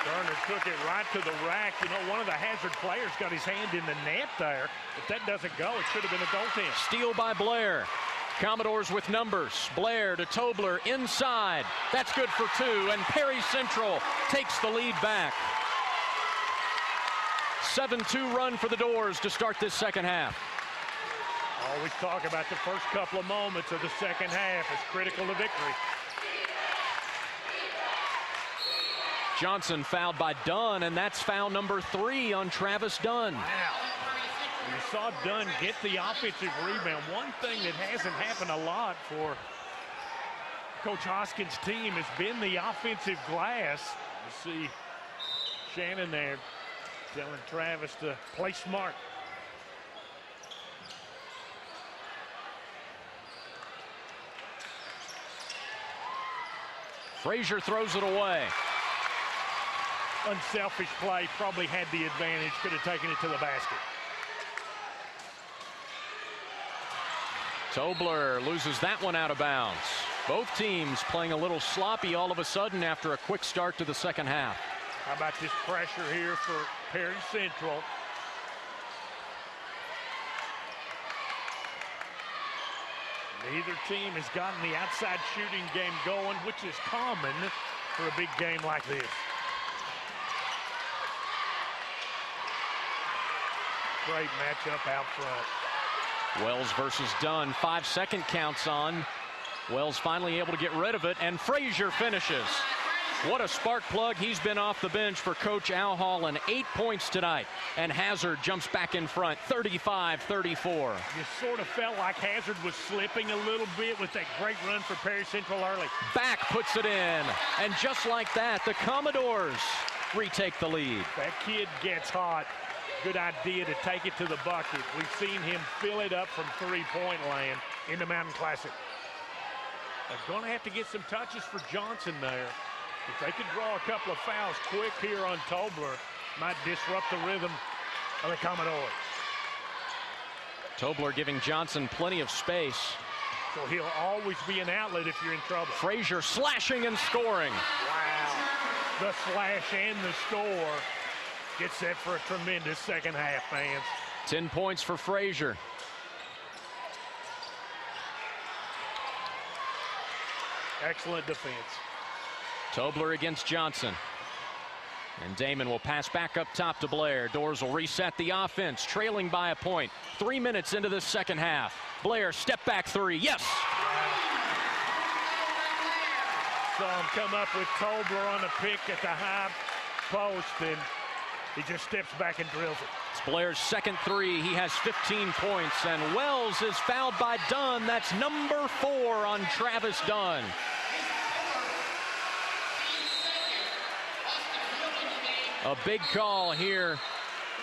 Turner took it right to the rack. You know, one of the Hazard players got his hand in the net there. If that doesn't go, it should have been a goaltend. Steal by Blair. Commodores with numbers. Blair to Tobler inside. That's good for 2, and Perry Central takes the lead back. 7-2 run for the Doors to start this second half. Always talk about the first couple of moments of the second half as critical to victory. Johnson fouled by Dunn, and that's foul number 3 on Travis Dunn. Wow. You saw Dunn get the offensive rebound. One thing that hasn't happened a lot for Coach Hoskins' team has been the offensive glass. You see Shannon there telling Travis to play smart. Frazier throws it away. Unselfish play, probably had the advantage, could have taken it to the basket. Tobler loses that one out of bounds. Both teams playing a little sloppy all of a sudden after a quick start to the second half. How about this pressure here for Perry Central? Neither team has gotten the outside shooting game going, which is common for a big game like this. Great matchup out front. Wells versus Dunn, 5-second counts on. Wells finally able to get rid of it, and Frazier finishes. What a spark plug he's been off the bench for Coach Al Holland. 8 points tonight, and Hazard jumps back in front, 35-34. You sort of felt like Hazard was slipping a little bit with that great run for Perry Central early. Back puts it in, and just like that, the Commodores retake the lead. That kid gets hot. Good idea to take it to the bucket. We've seen him fill it up from 3-point land in the Mountain Classic. They're going to have to get some touches for Johnson there. If they could draw a couple of fouls quick here on Tobler, might disrupt the rhythm of the Commodores. Tobler giving Johnson plenty of space. So he'll always be an outlet if you're in trouble. Frazier slashing and scoring. Wow. The slash and the score. Get set for a tremendous second half, fans. 10 points for Frazier. Excellent defense. Tobler against Johnson. And Damon will pass back up top to Blair. Doors will reset the offense, trailing by a point. 3 minutes into this second half. Blair, step back 3. Yes! Saw him come up with Tobler on a pick at the high post, and He just steps back and drills it. It's Blair's second three. He has 15 points, and Wells is fouled by Dunn. That's number 4 on Travis Dunn. A big call here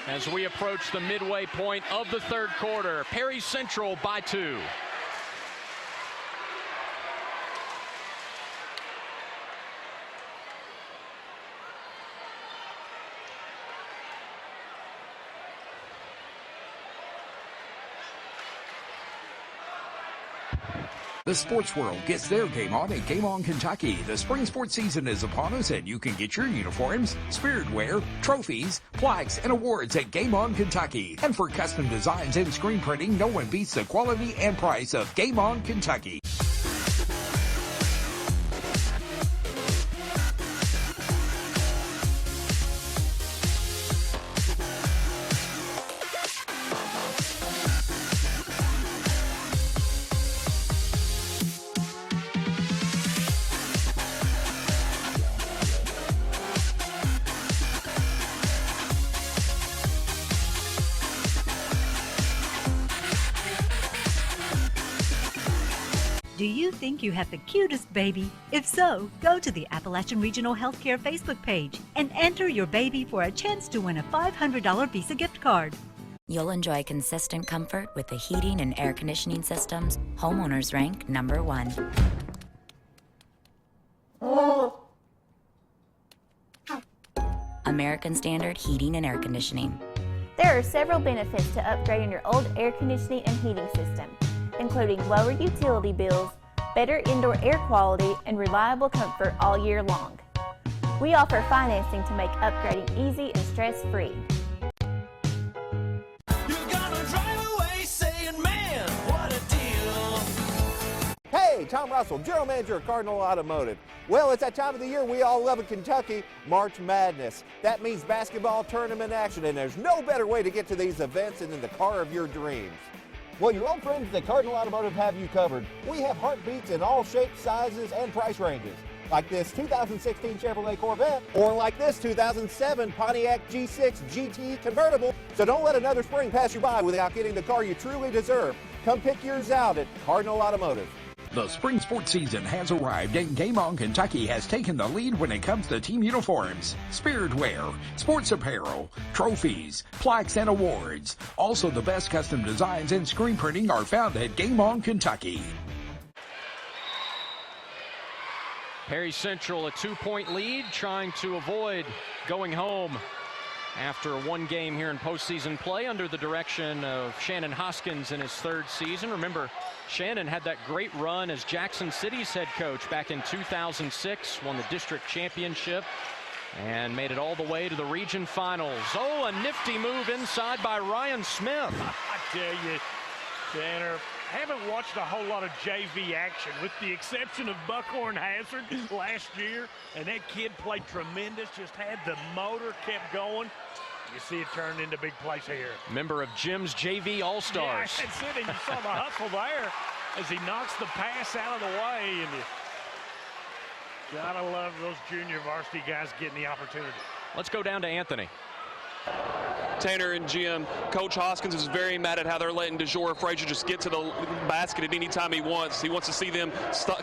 as we approach the midway point of the third quarter. Perry Central by 2. The sports world gets their game on at Game On Kentucky. The spring sports season is upon us, and you can get your uniforms, spirit wear, trophies, plaques, and awards at Game On Kentucky. And for custom designs and screen printing, no one beats the quality and price of Game On Kentucky. Do you think you have the cutest baby? If so, go to the Appalachian Regional Healthcare Facebook page and enter your baby for a chance to win a $500 Visa gift card. You'll enjoy consistent comfort with the heating and air conditioning systems homeowners rank number 1. American Standard Heating and Air Conditioning. There are several benefits to upgrading your old air conditioning and heating system, including lower utility bills, better indoor air quality, and reliable comfort all year long. We offer financing to make upgrading easy and stress-free. Hey, Tom Russell, General Manager of Cardinal Automotive. Well, it's that time of the year we all love in Kentucky, March Madness. That means basketball tournament action, and there's no better way to get to these events than in the car of your dreams. Well, your old friends at Cardinal Automotive have you covered. We have heartbeats in all shapes, sizes, and price ranges. Like this 2016 Chevrolet Corvette, or like this 2007 Pontiac G6 GT convertible. So don't let another spring pass you by without getting the car you truly deserve. Come pick yours out at Cardinal Automotive. The spring sports season has arrived, and Game On Kentucky has taken the lead when it comes to team uniforms, spirit wear, sports apparel, trophies, plaques, and awards. Also, the best custom designs and screen printing are found at Game On Kentucky. Perry Central a 2-point lead, trying to avoid going home after one game here in postseason play under the direction of Shannon Hoskins in his third season. Remember, Shannon had that great run as Jackson City's head coach back in 2006, won the district championship, and made it all the way to the region finals. Oh, a nifty move inside by Ryan Smith. I tell you, Tanner, I haven't watched a whole lot of JV action with the exception of Buckhorn Hazard last year, and that kid played tremendous, just had the motor, kept going. You see it turn into big plays here. Member of Jim's JV All-Stars. Yeah, that's it, and you saw the hustle there as he knocks the pass out of the way, and you gotta love those junior varsity guys getting the opportunity. Let's go down to Anthony. Tanner and Jim, Coach Hoskins is very mad at how they're letting DeJour Frazier just get to the basket at any time he wants. He wants to see them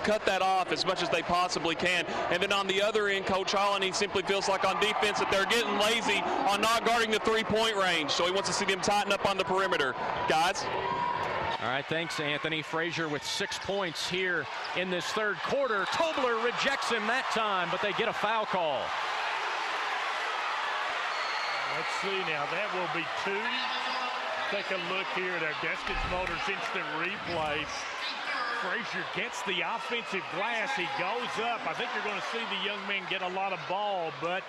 cut that off as much as they possibly can. And then on the other end, Coach Holland, he simply feels like on defense that they're getting lazy on not guarding the three-point range. So he wants to see them tighten up on the perimeter. Guys? All right, thanks, Anthony. Frazier with 6 points here in this third quarter. Tobler rejects him that time, but they get a foul call. Let's see now, that will be 2. Take a look here at our Deskins Motors instant replay. Frazier gets the offensive glass. He goes up. I think you're going to see the young man get a lot of ball, but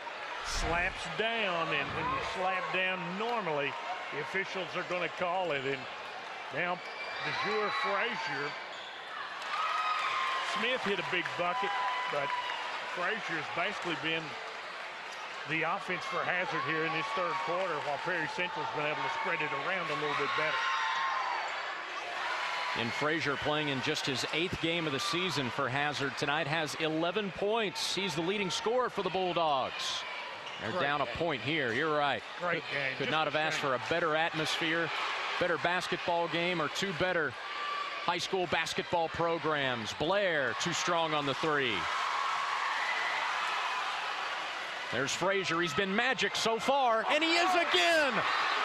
slaps down. And when you slap down normally, the officials are going to call it. And now DeJour Frazier. Smith hit a big bucket, but Frazier's basically been the offense for Hazard here in this third quarter, while Perry Central's been able to spread it around a little bit better. And Frazier playing in just his 8th game of the season for Hazard tonight has 11 points. He's the leading scorer for the Bulldogs. They're down a point here. You're right. Great game. Could not have asked for a better atmosphere, better basketball game, or two better high school basketball programs. Blair too strong on the three. There's Frazier. He's been magic so far, and he is again.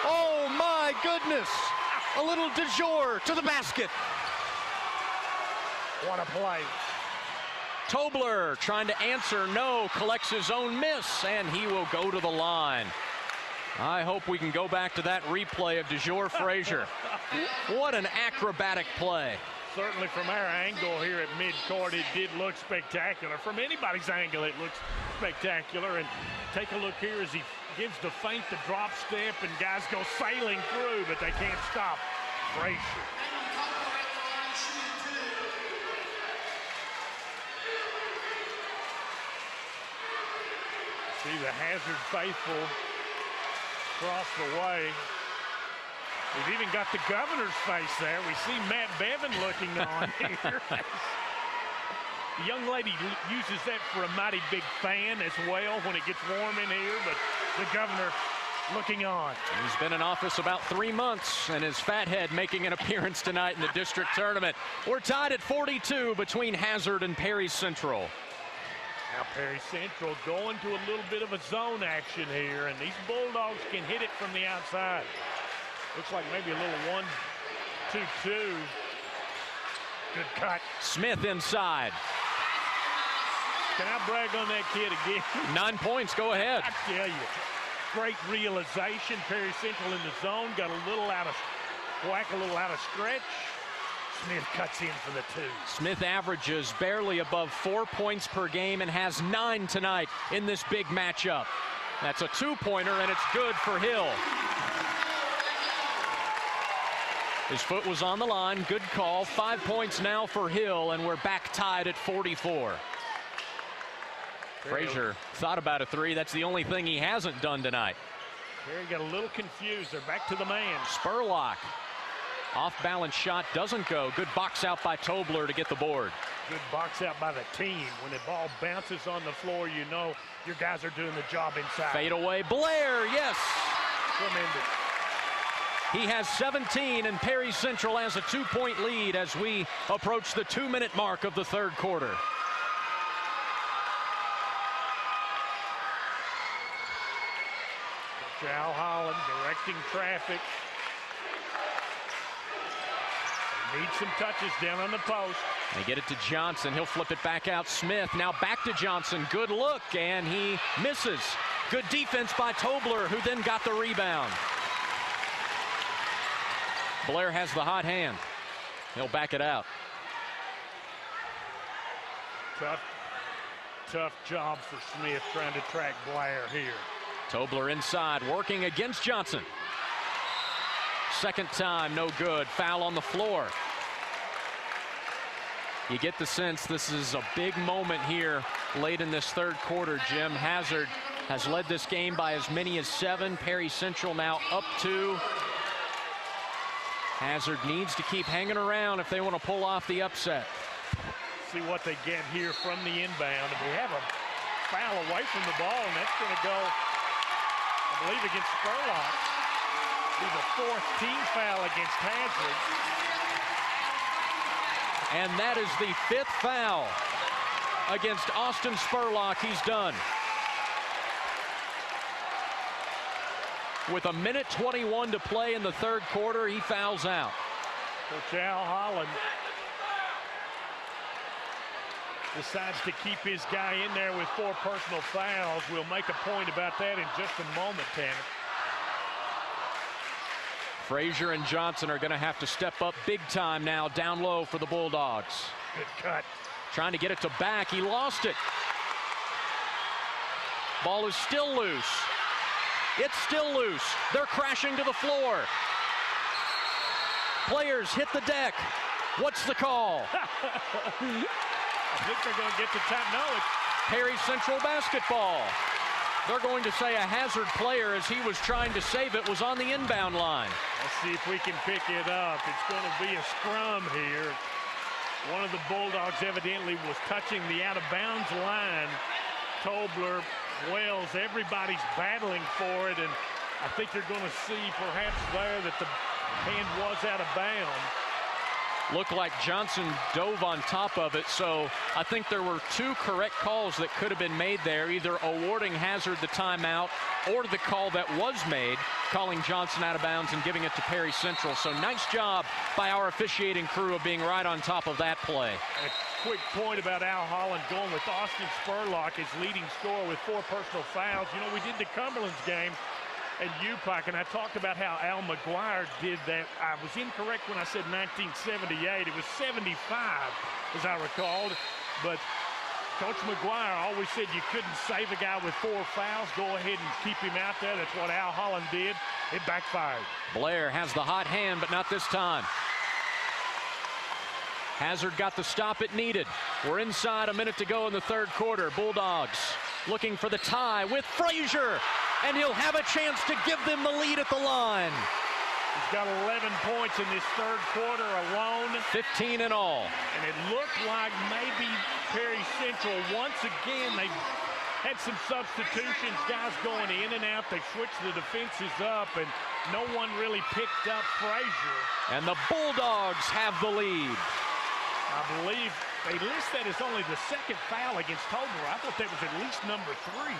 Oh my goodness. A little de jour to the basket. What a play. Tobler trying to answer, no, collects his own miss, and he will go to the line. I hope we can go back to that replay of de jour Frazier. What an acrobatic play. Certainly from our angle here at midcourt, it did look spectacular. From anybody's angle, it looks spectacular. And take a look here as he gives the feint, the drop step, and guys go sailing through, but they can't stop Frazier. See the Hazard faithful across the way. We've even got the governor's face there. We see Matt Bevan looking on here. The young lady uses that for a mighty big fan as well when it gets warm in here, but the governor looking on. He's been in office about 3 months, and his fathead making an appearance tonight in the district tournament. We're tied at 42 between Hazard and Perry Central. Now Perry Central going to a little bit of a zone action here, and these Bulldogs can hit it from the outside. Looks like maybe a little 1-2-2. Good cut. Smith inside. Can I brag on that kid again? 9 points, go ahead. I tell you, great realization. Perry Central in the zone, got a little out of whack, a little out of stretch. Smith cuts in for the two. Smith averages barely above 4 points per game and has 9 tonight in this big matchup. That's a two-pointer, and it's good for Hill. His foot was on the line. Good call. 5 points now for Hill, and we're back tied at 44. Frazier thought about a three. That's the only thing he hasn't done tonight. Perry got a little confused. They're back to the man. Spurlock. Off-balance shot doesn't go. Good box out by Tobler to get the board. Good box out by the team. When the ball bounces on the floor, you know your guys are doing the job inside. Fade away. Blair, yes. Tremendous. He has 17, and Perry Central has a 2-point lead as we approach the 2-minute mark of the third quarter. Al Holland directing traffic. They need some touches down on the post. They get it to Johnson. He'll flip it back out. Smith now back to Johnson. Good look, and he misses. Good defense by Tobler, who then got the rebound. Blair has the hot hand. He'll back it out. Tough job for Smith trying to track Blair here. Tobler inside, working against Johnson. Second time, no good. Foul on the floor. You get the sense this is a big moment here late in this third quarter, Jim. Hazard has led this game by as many as 7. Perry Central now up 2. Hazard needs to keep hanging around if they want to pull off the upset. See what they get here from the inbound. And we have a foul away from the ball, and that's going to go, I believe, against Spurlock. Be the 4th team foul against Hazard. And that is the 5th foul against Austin Spurlock. He's done. With 1:21 to play in the third quarter, he fouls out. Coach Al Holland decides to keep his guy in there with 4 personal fouls. We'll make a point about that in just a moment, Tanner. Frazier and Johnson are going to have to step up big time now down low for the Bulldogs. Good cut. Trying to get it to back. He lost it. Ball is still loose. It's still loose. They're crashing to the floor. Players hit the deck. What's the call? I think they're going to get the time. No, it's Perry Central basketball. They're going to say a Hazard player, as he was trying to save it, was on the inbound line. Let's see if we can pick it up. It's going to be a scrum here. One of the Bulldogs evidently was touching the out-of-bounds line. Tobler Wells. Everybody's battling for it, and I think you're going to see perhaps there that the hand was out of bounds. Looked like Johnson dove on top of it, so I think there were two correct calls that could have been made there, either awarding Hazard the timeout or the call that was made, calling Johnson out of bounds and giving it to Perry Central. So nice job by our officiating crew of being right on top of that play. A quick point about Al Holland going with Austin Spurlock, his leading scorer with 4 personal fouls. You know, we did the Cumberland's game and UPAC, and I talked about how Al McGuire did that. I was incorrect when I said 1978. It was 75, as I recalled. But Coach McGuire always said you couldn't save a guy with 4 fouls. Go ahead and keep him out there. That's what Al Holland did. It backfired. Blair has the hot hand, but not this time. Hazard got the stop it needed. We're inside a minute to go in the third quarter. Bulldogs looking for the tie with Frazier, and he'll have a chance to give them the lead at the line. He's got 11 points in this third quarter alone. 15 in all. And it looked like maybe Perry Central, once again, they had some substitutions, guys going in and out. They switched the defenses up, and no one really picked up Frazier. And the Bulldogs have the lead. I believe they list that as only the second foul against Tobler. I thought that was at least number 3.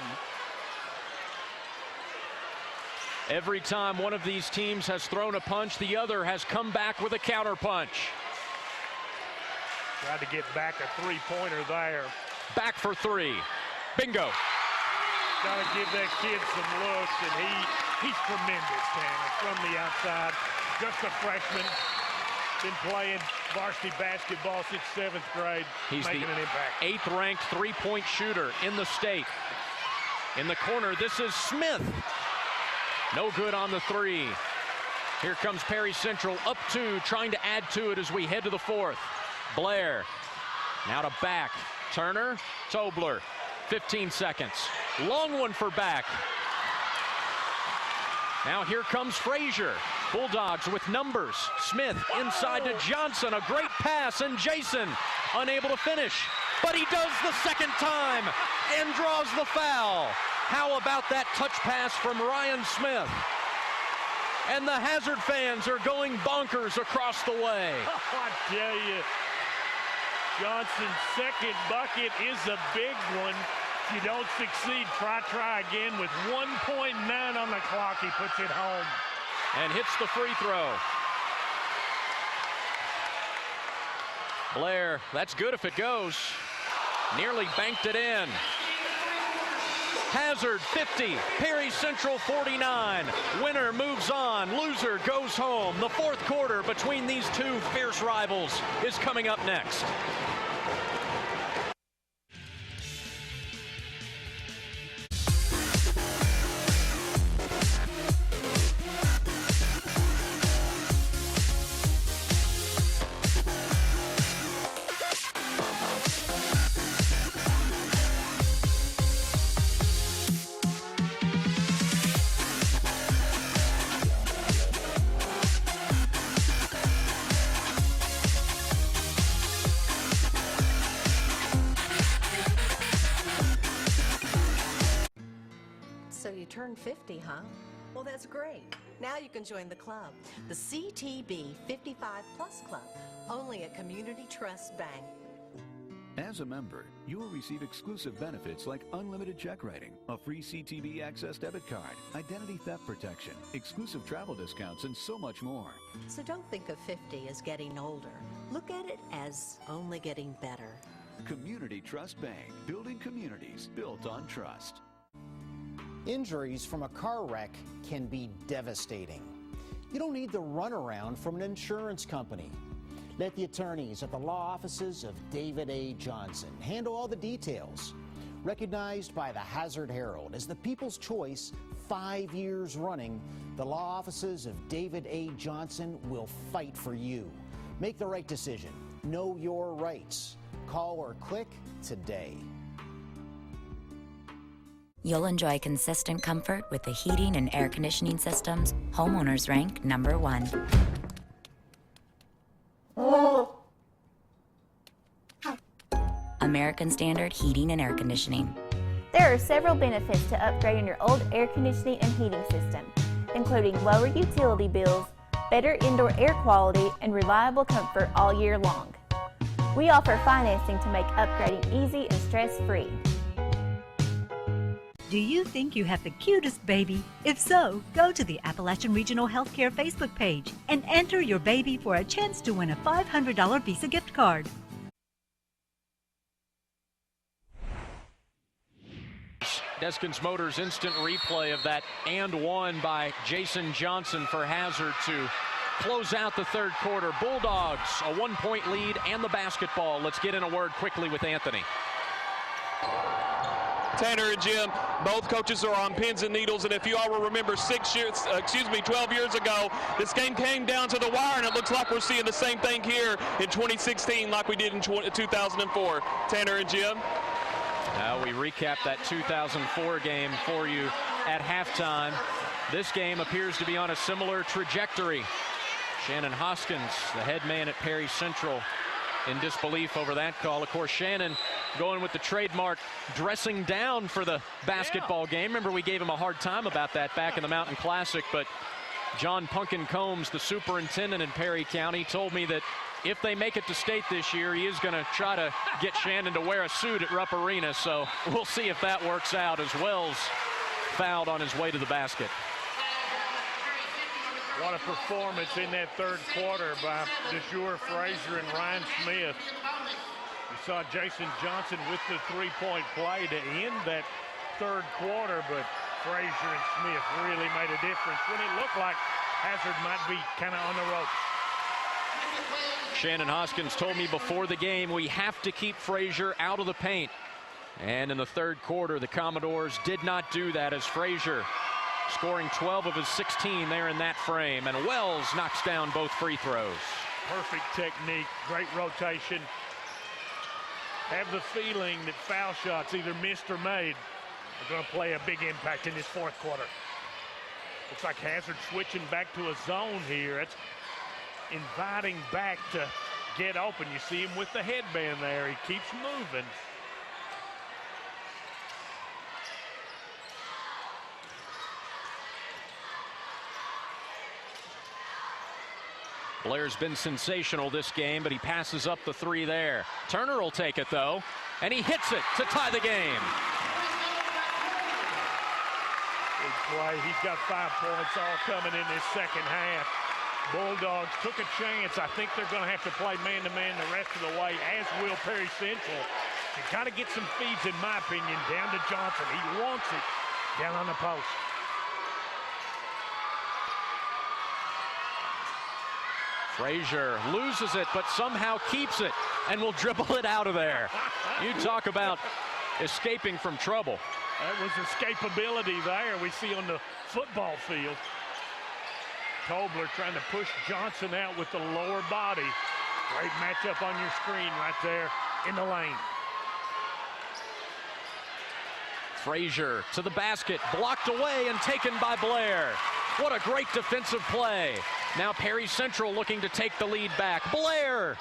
Every time one of these teams has thrown a punch, the other has come back with a counter punch. Tried to get back a 3-pointer there. Back for 3. Bingo. Got to give that kid some looks, and he's tremendous, man, from the outside. Just a freshman. Been playing varsity basketball since 7th grade. He's making an impact. 8th-ranked 3-point shooter in the state. In the corner, this is Smith. No good on the 3. Here comes Perry Central up 2, trying to add to it as we head to the 4th. Blair now to back. Turner, Tobler, 15 seconds. Long one for back. Now here comes Frazier. Bulldogs with numbers. Smith inside to Johnson. A great pass, and Jason unable to finish. But he does the second time and draws the foul. How about that touch pass from Ryan Smith? And the Hazard fans are going bonkers across the way. I tell you, Johnson's second bucket is a big one. If you don't succeed, try again. With 1.9 on the clock, he puts it home. And hits the free throw. Blair, that's good if it goes. Nearly banked it in. Hazard 50, Perry Central 49. Winner moves on, loser goes home. The 4th quarter between these two fierce rivals is coming up next. So you turned 50, huh? Well, that's great. Now you can join the club, the CTB 55 Plus Club, only at Community Trust Bank. As a member, you will receive exclusive benefits like unlimited check writing, a free CTB Access debit card, identity theft protection, exclusive travel discounts, and so much more. So don't think of 50 as getting older. Look at it as only getting better. Community Trust Bank, building communities built on trust. Injuries from a car wreck can be devastating. You don't need the runaround from an insurance company. Let the attorneys at the law offices of David A. Johnson handle all the details. Recognized by the Hazard Herald as the People's Choice 5 years running, the law offices of David A. Johnson will fight for you. Make the right decision. Know your rights. Call or click today. You'll enjoy consistent comfort with the heating and air conditioning systems homeowners rank number 1. American Standard Heating and Air Conditioning. There are several benefits to upgrading your old air conditioning and heating system, including lower utility bills, better indoor air quality, and reliable comfort all year long. We offer financing to make upgrading easy and stress-free. Do you think you have the cutest baby? If so, go to the Appalachian Regional Healthcare Facebook page and enter your baby for a chance to win a $500 Visa gift card. Deskins Motors instant replay of that and one by Jason Johnson for Hazard to close out the third quarter. Bulldogs a 1-point lead and the basketball. Let's get in a word quickly with Anthony. Tanner and Jim, both coaches are on pins and needles, and if you all will remember 12 years ago, this game came down to the wire, and it looks like we're seeing the same thing here in 2016 like we did in 2004. Tanner and Jim. Now we recap that 2004 game for you at halftime. This game appears to be on a similar trajectory. Shannon Hoskins, the head man at Perry Central, in disbelief over that call. Of course, Shannon going with the trademark dressing down for the basketball game. Remember, we gave him a hard time about that back in the Mountain Classic, but John Punkin Combs, the superintendent in Perry County, told me that if they make it to state this year, he is going to try to get Shannon to wear a suit at Rupp Arena. So we'll see if that works out, as Wells fouled on his way to the basket. What a performance in that third quarter by DeJour Frazier and Ryan Smith. We saw Jason Johnson with the three-point play to end that third quarter, but Frazier and Smith really made a difference when it looked like Hazard might be kind of on the ropes. Shannon Hoskins told me before the game we have to keep Frazier out of the paint. And in the third quarter, the Commodores did not do that, as Frazier scoring 12 of his 16 there in that frame. And Wells knocks down both free throws. Perfect technique, great rotation. Have the feeling that foul shots, either missed or made, are going to play a big impact in this fourth quarter. Looks like Hazard switching back to a zone here. It's inviting back to get open. You see him with the headband there. He keeps moving. Blair's been sensational this game, but he passes up the three there. Turner will take it, though, and he hits it to tie the game. Big play. He's got 5 points all coming in this second half. Bulldogs took a chance. I think they're going to have to play man-to-man the rest of the way, as will Perry Central. You got to get some feeds, in my opinion, down to Johnson. He wants it down on the post. Frazier loses it, but somehow keeps it and will dribble it out of there. You talk about escaping from trouble. That was escapability there we see on the football field. Tobler trying to push Johnson out with the lower body. Great matchup on your screen right there in the lane. Frazier to the basket, blocked away and taken by Blair. What a great defensive play. Now Perry Central looking to take the lead back. Blair,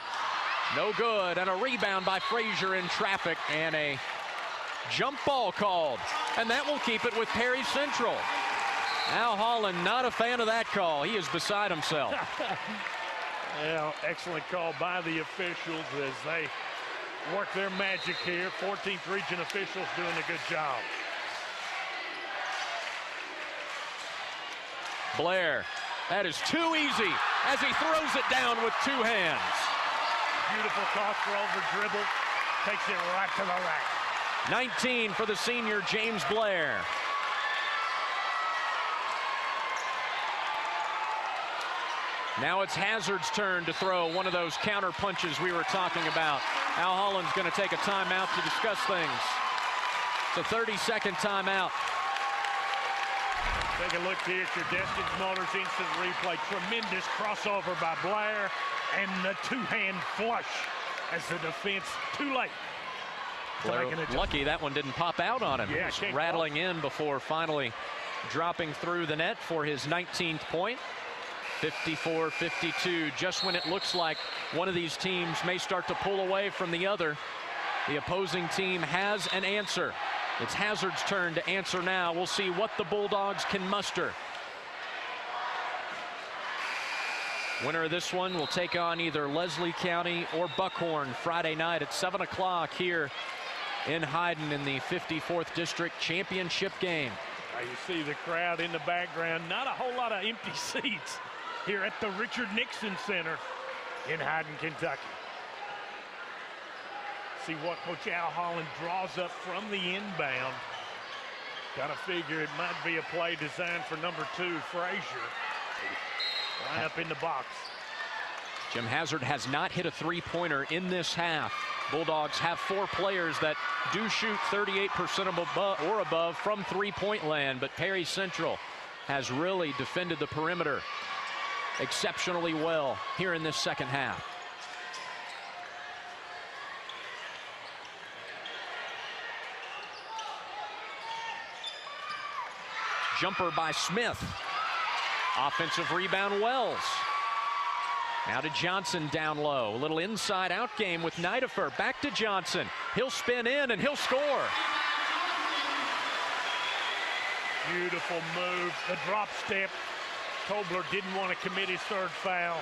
no good, and a rebound by Frazier in traffic, and a jump ball called. And that will keep it with Perry Central. Al Holland not a fan of that call. He is beside himself. Well, excellent call by the officials as they work their magic here. 14th region officials doing a good job. Blair, that is too easy as he throws it down with two hands. Beautiful crossover dribble, takes it right to the rack. 19 for the senior James Blair. Now it's Hazard's turn to throw one of those counter punches we were talking about. Al Holland's going to take a timeout to discuss things. It's a 30-second timeout. Take a look here at your Deskins Motors instant replay. Tremendous crossover by Blair and the two-hand flush as the defense too late. Blair, lucky that one didn't pop out on him. Yeah, he was rattling in before finally dropping through the net for his 19th point. 54-52, just when it looks like one of these teams may start to pull away from the other, the opposing team has an answer. It's Hazard's turn to answer now. We'll see what the Bulldogs can muster. Winner of this one will take on either Leslie County or Buckhorn Friday night at 7 o'clock here in Hyden in the 54th District Championship game. You see the crowd in the background. Not a whole lot of empty seats here at the Richard Nixon Center in Hyden, Kentucky. See what Coach Al Holland draws up from the inbound. Got to figure it might be a play designed for number 2, Frazier. Line up in the box. Jim Hazard has not hit a three-pointer in this half. Bulldogs have 4 players that do shoot 38% or above from three-point land, but Perry Central has really defended the perimeter exceptionally well here in this second half. Jumper by Smith. Offensive rebound, Wells. Now to Johnson down low. A little inside-out game with Nidifer. Back to Johnson. He'll spin in and he'll score. Beautiful move. The drop step. Tobler didn't want to commit his 3rd foul.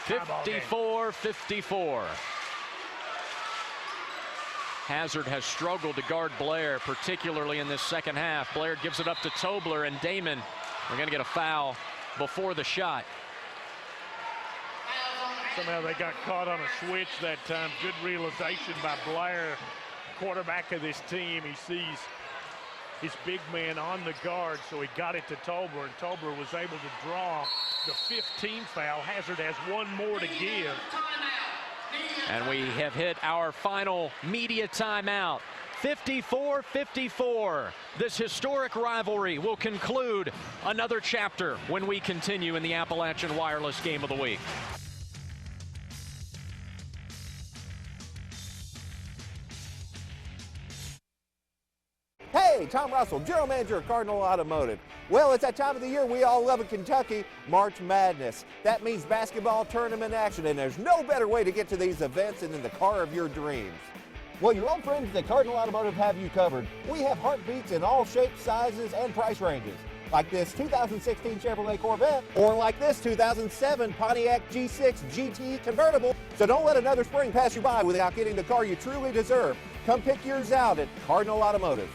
54-54. Hazard has struggled to guard Blair, particularly in this second half. Blair gives it up to Tobler, and Damon, we're going to get a foul before the shot. Somehow they got caught on a switch that time. Good realization by Blair, quarterback of this team. He sees his big man on the guard, so he got it to Tobler, and Tobler was able to draw the 15th foul. Hazard has 1 more to give. And we have hit our final media timeout. 54-54. This historic rivalry will conclude another chapter when we continue in the Appalachian Wireless Game of the Week. Hey, Tom Russell, General Manager of Cardinal Automotive. Well, it's that time of the year we all love in Kentucky, March Madness. That means basketball tournament action, and there's no better way to get to these events than in the car of your dreams. Well, your old friends at Cardinal Automotive have you covered. We have heartbeats in all shapes, sizes, and price ranges. Like this 2016 Chevrolet Corvette, or like this 2007 Pontiac G6 GT convertible. So don't let another spring pass you by without getting the car you truly deserve. Come pick yours out at Cardinal Automotive.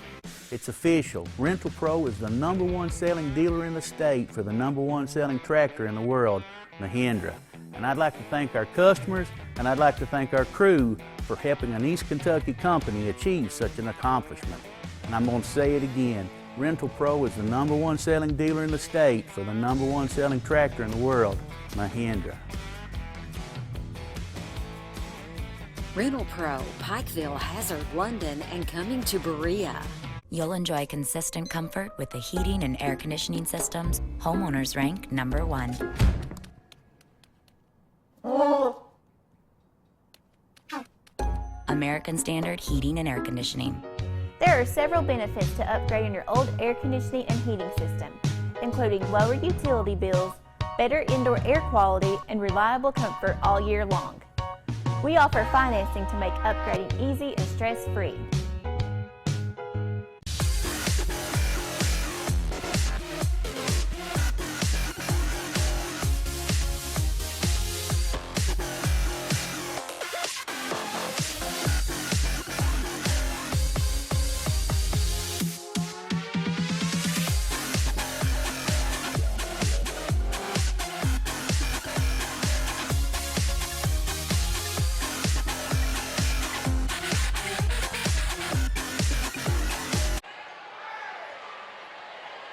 It's official. Rental Pro is the #1 selling dealer in the state for the #1 selling tractor in the world, Mahindra. And I'd like to thank our customers, and I'd like to thank our crew for helping an East Kentucky company achieve such an accomplishment. And I'm going to say it again. Rental Pro is the #1 selling dealer in the state for the #1 selling tractor in the world, Mahindra. Rental Pro, Pikeville, Hazard, London, and coming to Berea. You'll enjoy consistent comfort with the heating and air conditioning systems homeowners rank #1. American Standard Heating and Air Conditioning. There are several benefits to upgrading your old air conditioning and heating system, including lower utility bills, better indoor air quality, and reliable comfort all year long. We offer financing to make upgrading easy and stress-free.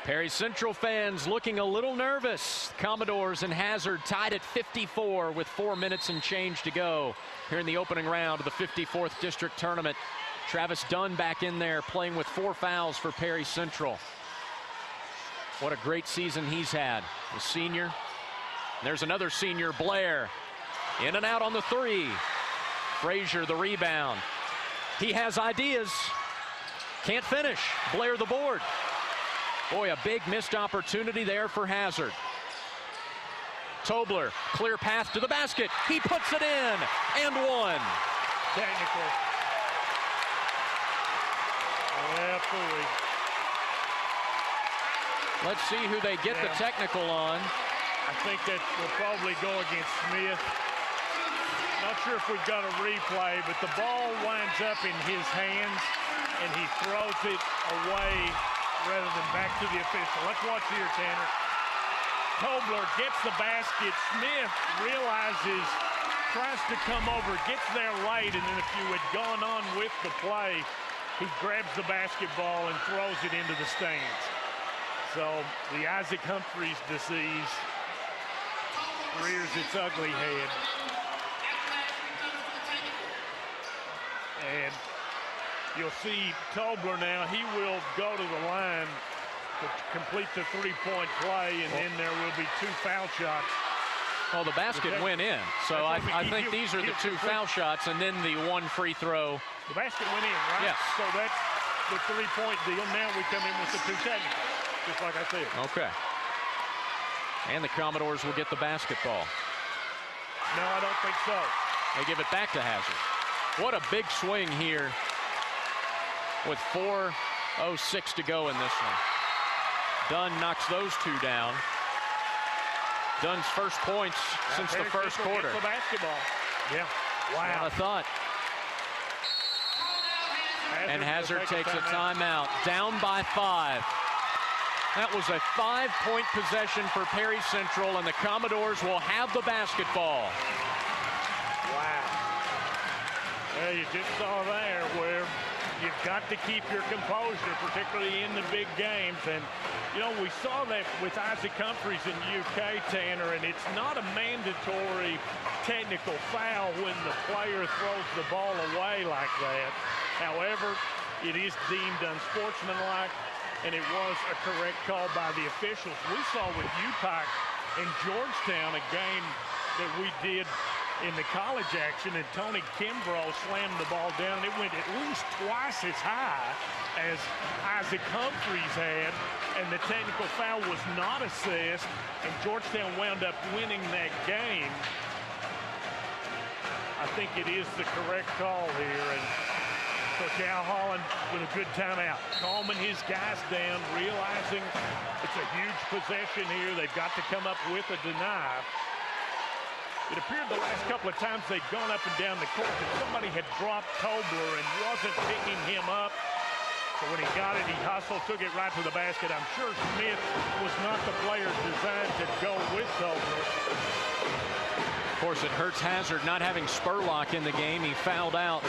Perry Central fans looking a little nervous. Commodores and Hazard tied at 54 with 4 minutes and change to go here in the opening round of the 54th District Tournament. Travis Dunn back in there playing with 4 fouls for Perry Central. What a great season he's had. The senior. There's another senior, Blair. In and out on the 3. Frazier the rebound. He has ideas. Can't finish. Blair the board. Boy, a big missed opportunity there for Hazard. Tobler, clear path to the basket. He puts it in, and one. Technical. Yep, fully. Let's see who they get the technical on. I think that will probably go against Smith. Not sure if we've got a replay, but the ball winds up in his hands, and he throws it away rather than back to the official. Let's watch here, Tanner. Tobler gets the basket. Smith realizes, tries to come over, gets there late, and then if you had gone on with the play, he grabs the basketball and throws it into the stands. So the Isaac Humphreys disease rears its ugly head. And you'll see Tobler now, he will go to the line to complete the three-point play, and then there will be 2 foul shots. Well, the basket went in, so I think these are the 2 foul shots, and then the 1 free throw. The basket went in, right? Yes. So that's the 3-point deal. Now we come in with the 2 technicals, just like I said. Okay. And the Commodores will get the basketball. No, I don't think so. They give it back to Hazard. What a big swing here with 4:06 to go in this one. Dunn knocks those 2 down. Dunn's first points since the first quarter. The basketball. Yeah. Wow. I thought. And Hazard takes a timeout. Down by 5. That was a 5-point possession for Perry Central, and the Commodores will have the basketball. Wow. Well, you just saw there where you've got to keep your composure, particularly in the big games. And, you know, we saw that with Isaac Humphreys in UK, Tanner, and it's not a mandatory technical foul when the player throws the ball away like that. However, it is deemed unsportsmanlike, and it was a correct call by the officials. We saw with UPAC in Georgetown a game that we did in the college action, and Tony Kimbrough slammed the ball down. It went at least twice as high as Isaac Humphreys had, and the technical foul was not assessed, and Georgetown wound up winning that game. I think it is the correct call here, and Coach Al Holland with a good timeout. Calming his guys down, realizing it's a huge possession here. They've got to come up with a deny. It appeared the last couple of times they'd gone up and down the court that somebody had dropped Tobler and wasn't picking him up. So when he got it, he hustled, took it right to the basket. I'm sure Smith was not the player designed to go with Tobler. Of course, it hurts Hazard not having Spurlock in the game. He fouled out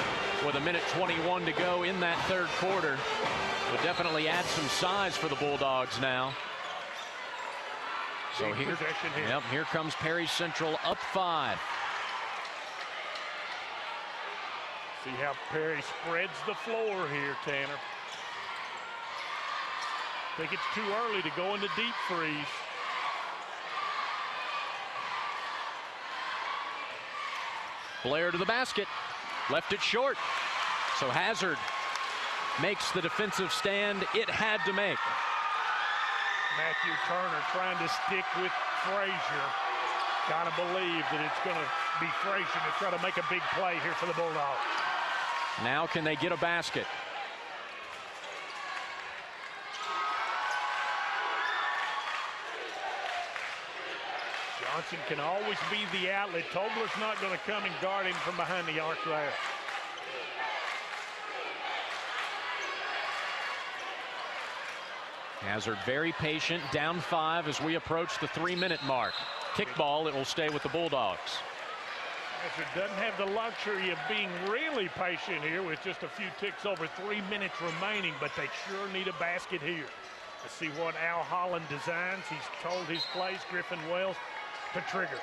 with 1:21 to go in that third quarter. Would definitely add some size for the Bulldogs now. So here comes Perry Central up 5. See how Perry spreads the floor here, Tanner. I think it's too early to go into deep freeze. Blair to the basket, left it short. So Hazard makes the defensive stand it had to make. Matthew Turner trying to stick with Frazier. Gotta believe that it's gonna be Frazier to try to make a big play here for the Bulldogs. Now can they get a basket? Johnson can always be the outlet. Tobler's not going to come and guard him from behind the arc there. Hazard very patient, down 5 as we approach the 3-minute mark. Kickball, it will stay with the Bulldogs. Hazard doesn't have the luxury of being really patient here with just a few ticks over 3 minutes remaining, but they sure need a basket here. Let's see what Al Holland designs. He's told his plays, Griffin Wells, to trigger.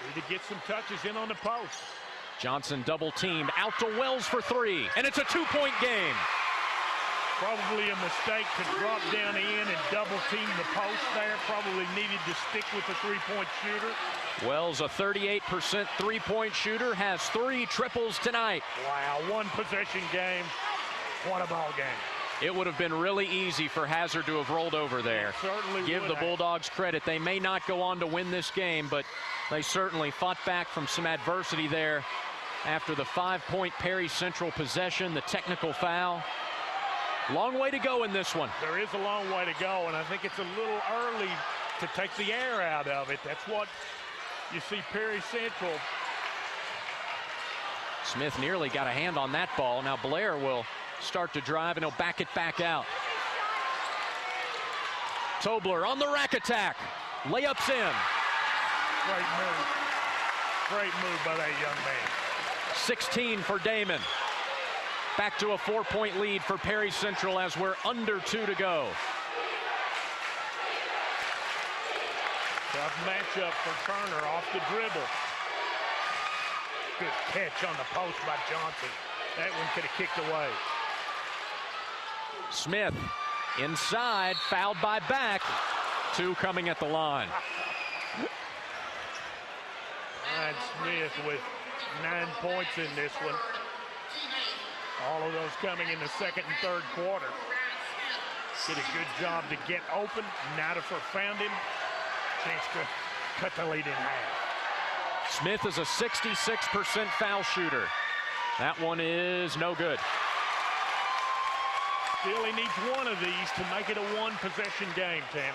Need to get some touches in on the post. Johnson double teamed out to Wells for 3, and it's a 2-point game. Probably a mistake to drop down in and double team the post there. Probably needed to stick with the 3-point shooter. Wells, a 38% 3-point shooter, has 3 triples tonight. Wow, 1 possession game. What a ball game. It would have been really easy for Hazard to have rolled over there. Certainly Give the Bulldogs credit. They may not go on to win this game, but they certainly fought back from some adversity there after the 5-point Perry Central possession, the technical foul. Long way to go in this one. There is a long way to go, and I think it's a little early to take the air out of it. That's what you see Perry Central. Smith nearly got a hand on that ball. Now Blair will start to drive, and he'll back it back out. Tobler on the rack attack. Layups in. Great move. Great move by that young man. 16 for Damon. Back to a 4-point lead for Perry Central as we're under 2 to go. Tough matchup for Turner off the dribble. Good catch on the post by Johnson. That one could have kicked away. Smith inside, fouled by Back. 2 coming at the line. Ryan Smith with 9 points in this one. All of those coming in the second and third quarter. Did a good job to get open. Nidifer found him. Chance to cut the lead in half. Smith is a 66% foul shooter. That one is no good. Still, he needs one of these to make it a 1-possession game, Tanner.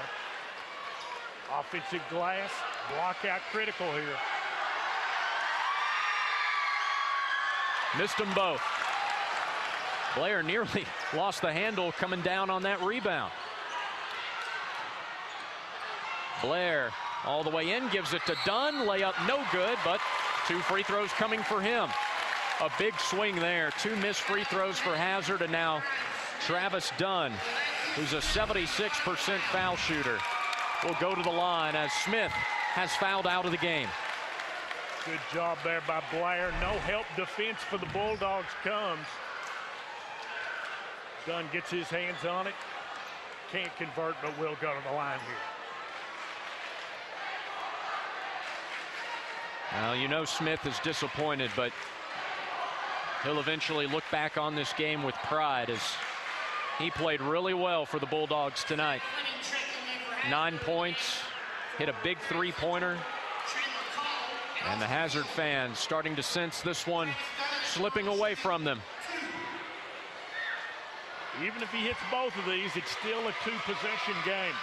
Offensive glass, block out critical here. Missed them both. Blair nearly lost the handle coming down on that rebound. Blair all the way in, gives it to Dunn. Layup no good, but 2 free throws coming for him. A big swing there. 2 missed free throws for Hazard, and now Travis Dunn, who's a 76% foul shooter, will go to the line as Smith has fouled out of the game. Good job there by Blair. No help defense for the Bulldogs comes. Dunn gets his hands on it. Can't convert, but will go to the line here. Well, you know Smith is disappointed, but he'll eventually look back on this game with pride as he played really well for the Bulldogs tonight. 9 points, hit a big 3-pointer. And the Hazard fans starting to sense this one slipping away from them. Even if he hits both of these, it's still a 2-possession game.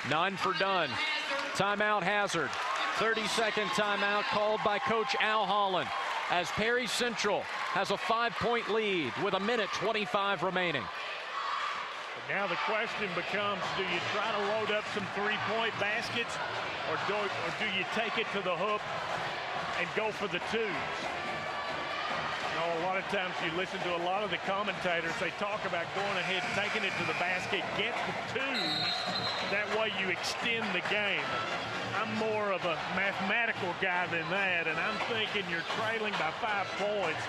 Nine for Dunn. Timeout Hazard. 30-second timeout called by Coach Al Holland as Perry Central has a 5-point lead with 1:25 remaining. But now the question becomes, do you try to load up some 3-point baskets or do you take it to the hoop and go for the 2s? You know, a lot of times you listen to a lot of the commentators, they talk about going ahead, taking it to the basket, get the 2s. That way you extend the game. I'm more of a mathematical guy than that, and I'm thinking you're trailing by 5 points.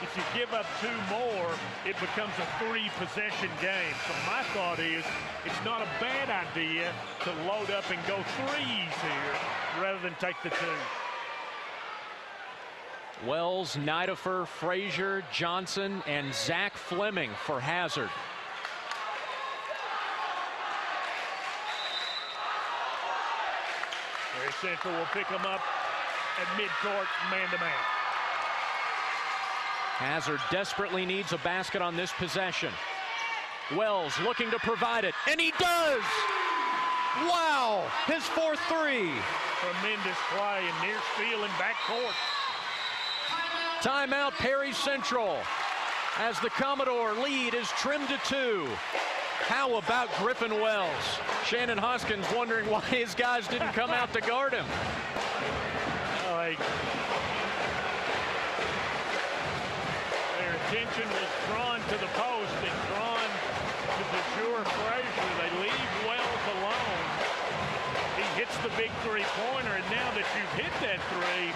If you give up 2 more, it becomes a 3-possession game. So my thought is it's not a bad idea to load up and go 3s here rather than take the 2. Wells, Nidifer, Frazier, Johnson, and Zach Fleming for Hazard. Perry Central will pick them up at midcourt, man-to-man. Hazard desperately needs a basket on this possession. Wells looking to provide it, and he does! Wow! His 4th 3. Tremendous play in near steal and backcourt. Timeout Perry Central as the Commodore lead is trimmed to 2. How about Griffin Wells? Shannon Hoskins wondering why his guys didn't come out to guard him. Their attention was drawn to the post and drawn to the Jure Frazier. They leave Wells alone. He hits the big 3-pointer, and now that you've hit that 3,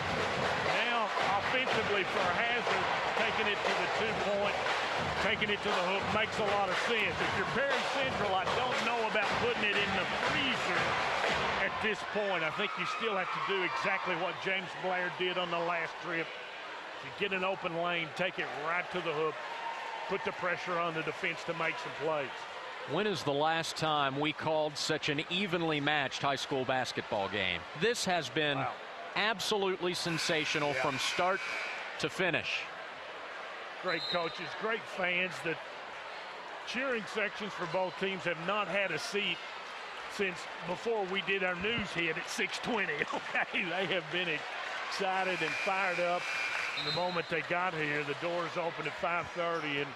now offensively for Hazard, taking it to the 2-point, taking it to the hook makes a lot of sense. If you're Perry Central, I don't know about putting it in the freezer at this point. I think you still have to do exactly what James Blair did on the last trip. To get an open lane, take it right to the hook, put the pressure on the defense to make some plays. When is the last time we called such an evenly matched high school basketball game? This has been absolutely sensational from start to finish. Great coaches, great fans. The cheering sections for both teams have not had a seat since before we did our news hit at 6:20. Okay, they have been excited and fired up from the moment they got here. The doors open at 5:30, and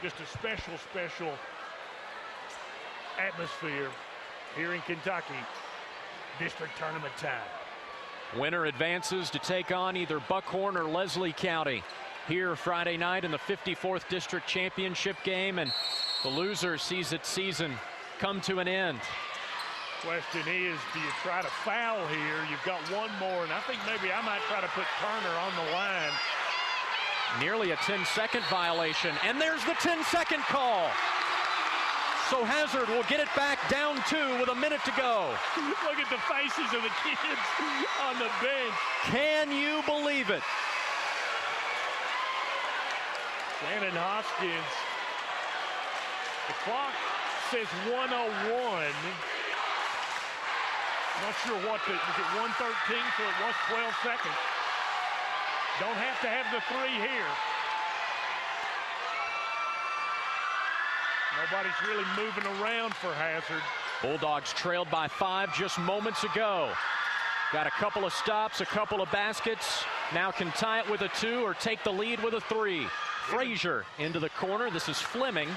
just a special atmosphere here in Kentucky. District tournament time. Winner advances to take on either Buckhorn or Leslie County here Friday night in the 54th District Championship game, and the loser sees its season come to an end. Question is, do you try to foul here? You've got one more, and I think maybe I might try to put Turner on the line. Nearly a 10-second violation, and there's the 10-second call. So Hazard will get it back down 2 with a minute to go. Look at the faces of the kids on the bench. Can you believe it? Shannon Hoskins. The clock says 1:01. Not sure what was it 1:13, so it was 12 seconds. Don't have to have the 3 here. Nobody's really moving around for Hazard. Bulldogs trailed by 5 just moments ago. Got a couple of stops, a couple of baskets. Now can tie it with a 2 or take the lead with a 3. Frazier into the corner. This is Fleming.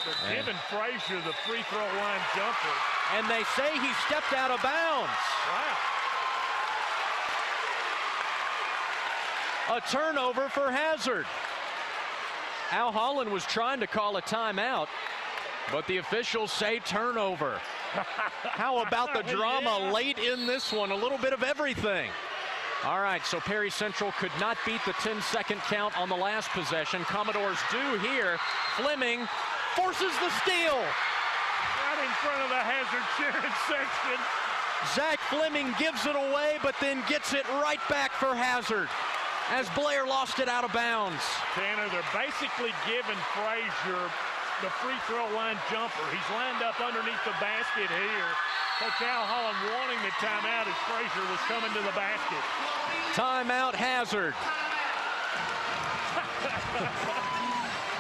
They're giving Frazier the free throw line jumper. And they say he stepped out of bounds. Wow. A turnover for Hazard. Al Holland was trying to call a timeout, but the officials say turnover. How about the drama late in this one? A little bit of everything. All right, so Perry Central could not beat the 10-second count on the last possession. Commodores do here. Fleming forces the steal. Right in front of the Hazard cheering section. Zach Fleming gives it away, but then gets it right back for Hazard as Blair lost it out of bounds. Tanner, they're basically giving Frazier the free throw line jumper. He's lined up underneath the basket here. Coach Al Holland wanting the timeout as Frazier was coming to the basket. Timeout Hazard.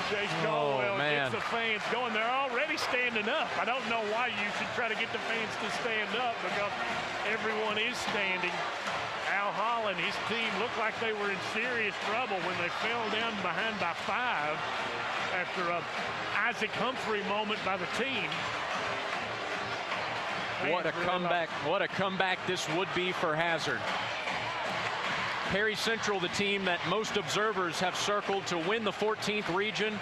Chase Caldwell gets the fans going. They're already standing up. I don't know why you should try to get the fans to stand up, because everyone is standing. Al Holland, his team looked like they were in serious trouble when they fell down behind by 5 after a Isaac Humphrey moment by the team. What a comeback. What a comeback this would be for Hazard. Perry Central, the team that most observers have circled to win the 14th region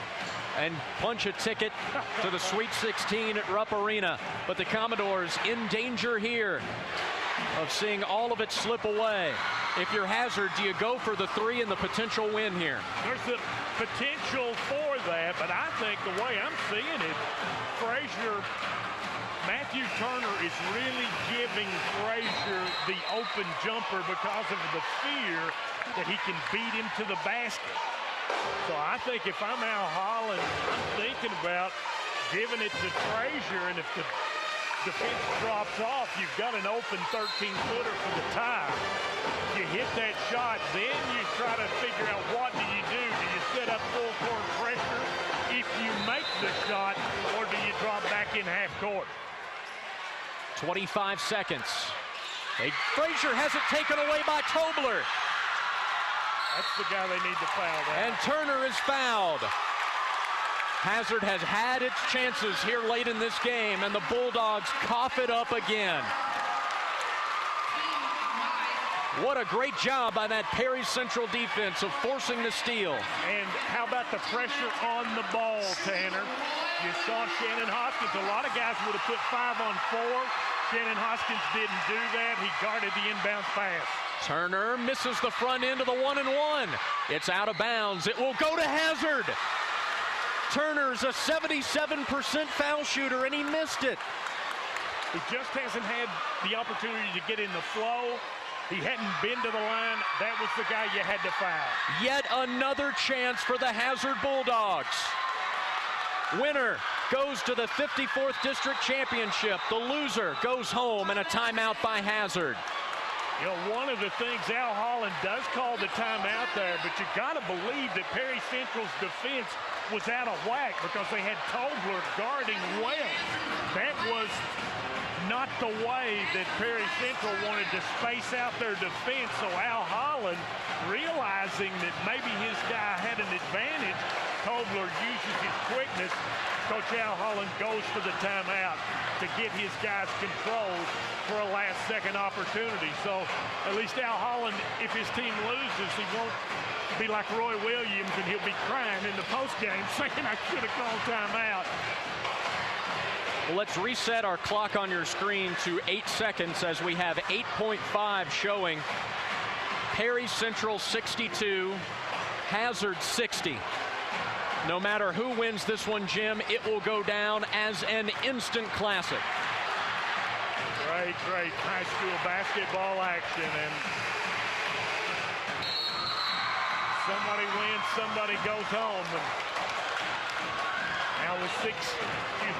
and punch a ticket to the Sweet 16 at Rupp Arena. But the Commodores in danger here of seeing all of it slip away. If you're Hazard, do you go for the 3 and the potential win here? There's the potential for that, but I think the way I'm seeing it, Matthew Turner is really giving Frazier the open jumper because of the fear that he can beat him to the basket. So I think if I'm Al Holland, I'm thinking about giving it to Frazier, and if the defense drops off, you've got an open 13-footer for the tie. You hit that shot, then you try to figure out what do you do. Do you set up full court pressure if you make the shot, or do you drop back in half court? 25 seconds. Frazier has it taken away by Tobler. That's the guy they need to foul there. And Turner is fouled. Hazard has had its chances here late in this game, and the Bulldogs cough it up again. What a great job by that Perry Central defense of forcing the steal. And how about the pressure on the ball, Tanner? You saw Shannon Hoskins. A lot of guys would have put 5 on 4. Shannon Hoskins didn't do that. He guarded the inbound pass. Turner misses the front end of the 1-and-1. It's out of bounds. It will go to Hazard. Turner's a 77% foul shooter, and he missed it. He just hasn't had the opportunity to get in the flow. He hadn't been to the line. That was the guy you had to foul. Yet another chance for the Hazard Bulldogs. Winner goes to the 54th District Championship. The loser goes home, and a timeout by Hazard. You know, one of the things Al Holland does call the timeout there, but you got to believe that Perry Central's defense was out of whack because they had Tobler guarding well. That was not the way that Perry Central wanted to space out their defense. So Al Holland, realizing that maybe his guy had an advantage, Tobler uses his quickness. Coach Al Holland goes for the timeout to get his guys controlled for a last-second opportunity. So at least Al Holland, if his team loses, he won't be like Roy Williams and he'll be crying in the postgame saying, I should have called timeout. Well, let's reset our clock on your screen to 8 seconds as we have 8.5 showing Perry Central 62, Hazard 60. No matter who wins this one, Jim, it will go down as an instant classic. Great high school basketball action, and somebody wins, somebody goes home. And now with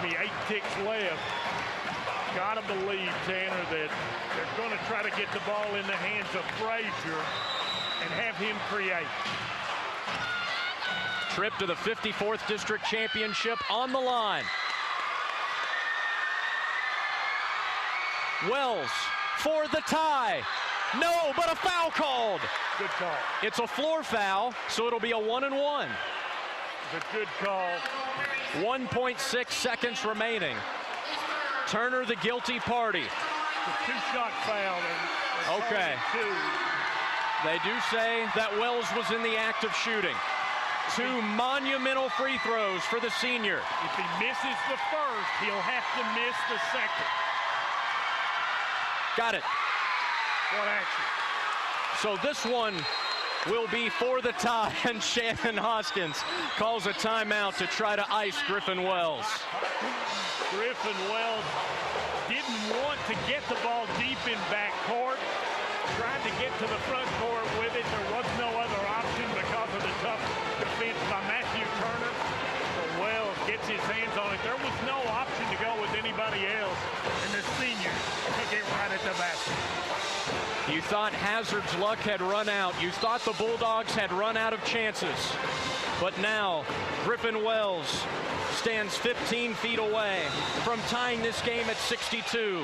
8 ticks left, gotta believe, Tanner, that they're going to try to get the ball in the hands of Frazier and have him create. Trip to the 54th District Championship on the line. Wells for the tie. No, but a foul called. Good call. It's a floor foul, so it'll be a 1-and-1. It's a good call. 1.6 seconds remaining. Turner the guilty party. The two-shot foul. Okay. They do say that Wells was in the act of shooting. 2 monumental free throws for the senior. If he misses the first, he'll have to miss the second. Got it. What action? So this one will be for the tie, and Shannon Hoskins calls a timeout to try to ice Griffin Wells. Griffin Wells didn't want to get the ball deep in backcourt. Tried to get to the front court with it. There was no other option because of the tough defense by Matthew Turner. So Wells gets his hands on it. There was no option to go with anybody else. And the senior took it right at the basket. You thought Hazard's luck had run out. You thought the Bulldogs had run out of chances. But now, Griffin Wells stands 15 feet away from tying this game at 62.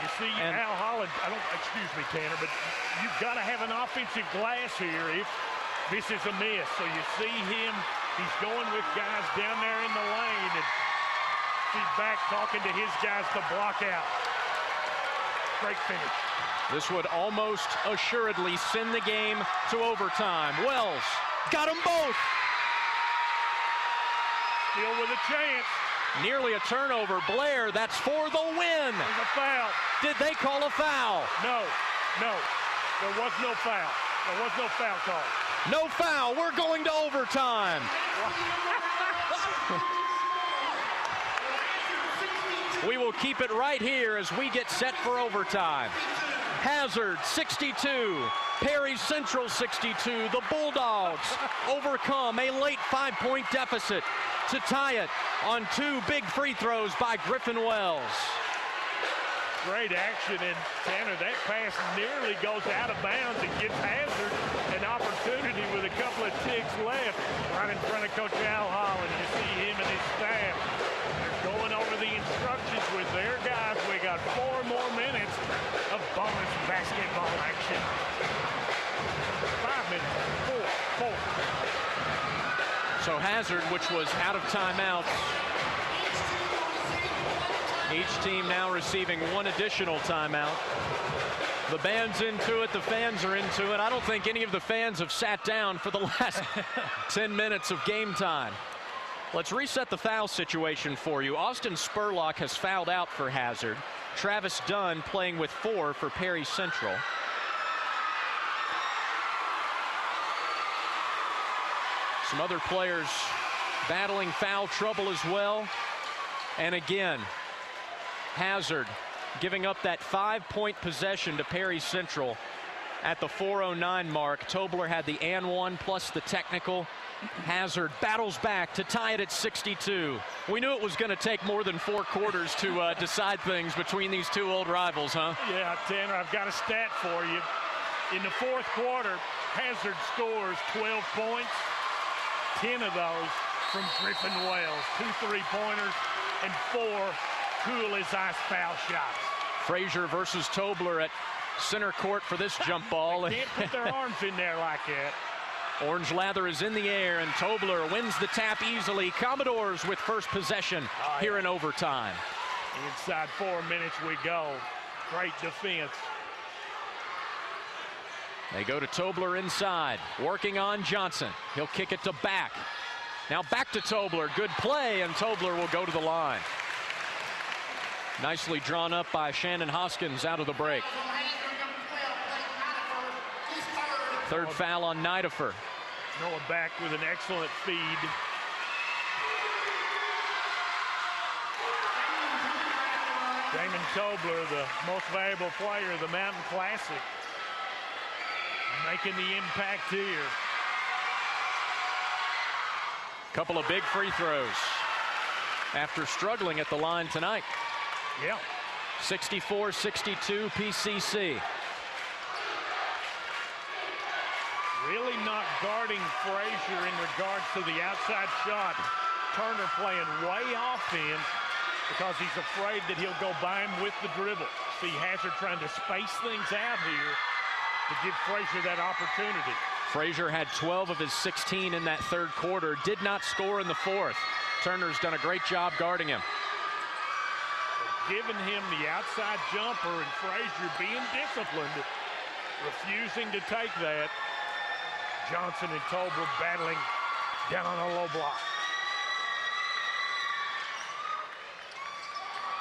You see, Al Holland, excuse me, Tanner, but you've got to have an offensive glass here if this is a miss. So you see him, he's going with guys down there in the lane, and he's back talking to his guys to block out. Great finish. This would almost assuredly send the game to overtime. Wells got them both. Still with a chance. Nearly a turnover. Blair, that's for the win. There's a foul. Did they call a foul? No. There was no foul. There was no foul call. No foul. We're going to overtime. We will keep it right here as we get set for overtime. Hazard 62, Perry Central 62. The Bulldogs overcome a late 5-point deficit to tie it on 2 big free throws by Griffin Wells. Great action, and Tanner, that pass nearly goes out of bounds and gives Hazard an opportunity with a couple of ticks left right in front of Coach Al Holland. You see him and his staff. They're going over the instructions with their guys. We got 4 more minutes of bonus basketball action. 5 minutes. 4. So Hazard, which was out of timeouts, each team now receiving 1 additional timeout. The band's into it, the fans are into it. I don't think any of the fans have sat down for the last 10 minutes of game time. Let's reset the foul situation for you. Austin Spurlock has fouled out for Hazard. Travis Dunn playing with 4 for Perry Central. Some other players battling foul trouble as well. And again, Hazard giving up that 5-point possession to Perry Central at the 4:09 mark. Tobler had the and one plus the technical. Hazard battles back to tie it at 62. We knew it was going to take more than 4 quarters to decide things between these two old rivals, huh? Yeah, Tanner, I've got a stat for you. In the 4th quarter, Hazard scores 12 points, 10 of those from Griffin Wells, 2 3-pointers and 4 cool as ice foul shots. Frazier versus Tobler at center court for this jump ball. They can't put their arms in there like that. Orange lather is in the air, and Tobler wins the tap easily. Commodores with first possession here in overtime. Inside 4 minutes we go. Great defense. They go to Tobler inside, working on Johnson. He'll kick it to back. Now back to Tobler. Good play, and Tobler will go to the line. Nicely drawn up by Shannon Hoskins out of the break. 3rd foul on Nidifer. Noah back with an excellent feed. Damon Tobler, the most valuable player of the Mountain Classic, making the impact here. Couple of big free throws after struggling at the line tonight. Yeah. 64-62 PCC. Really not guarding Frazier in regards to the outside shot. Turner playing way offense because he's afraid that he'll go by him with the dribble. See Hazard trying to space things out here to give Frazier that opportunity. Frazier had 12 of his 16 in that 3rd quarter. Did not score in the 4th. Turner's done a great job guarding him. Giving him the outside jumper and Frazier being disciplined, refusing to take that. Johnson and Tobler battling down on a low block.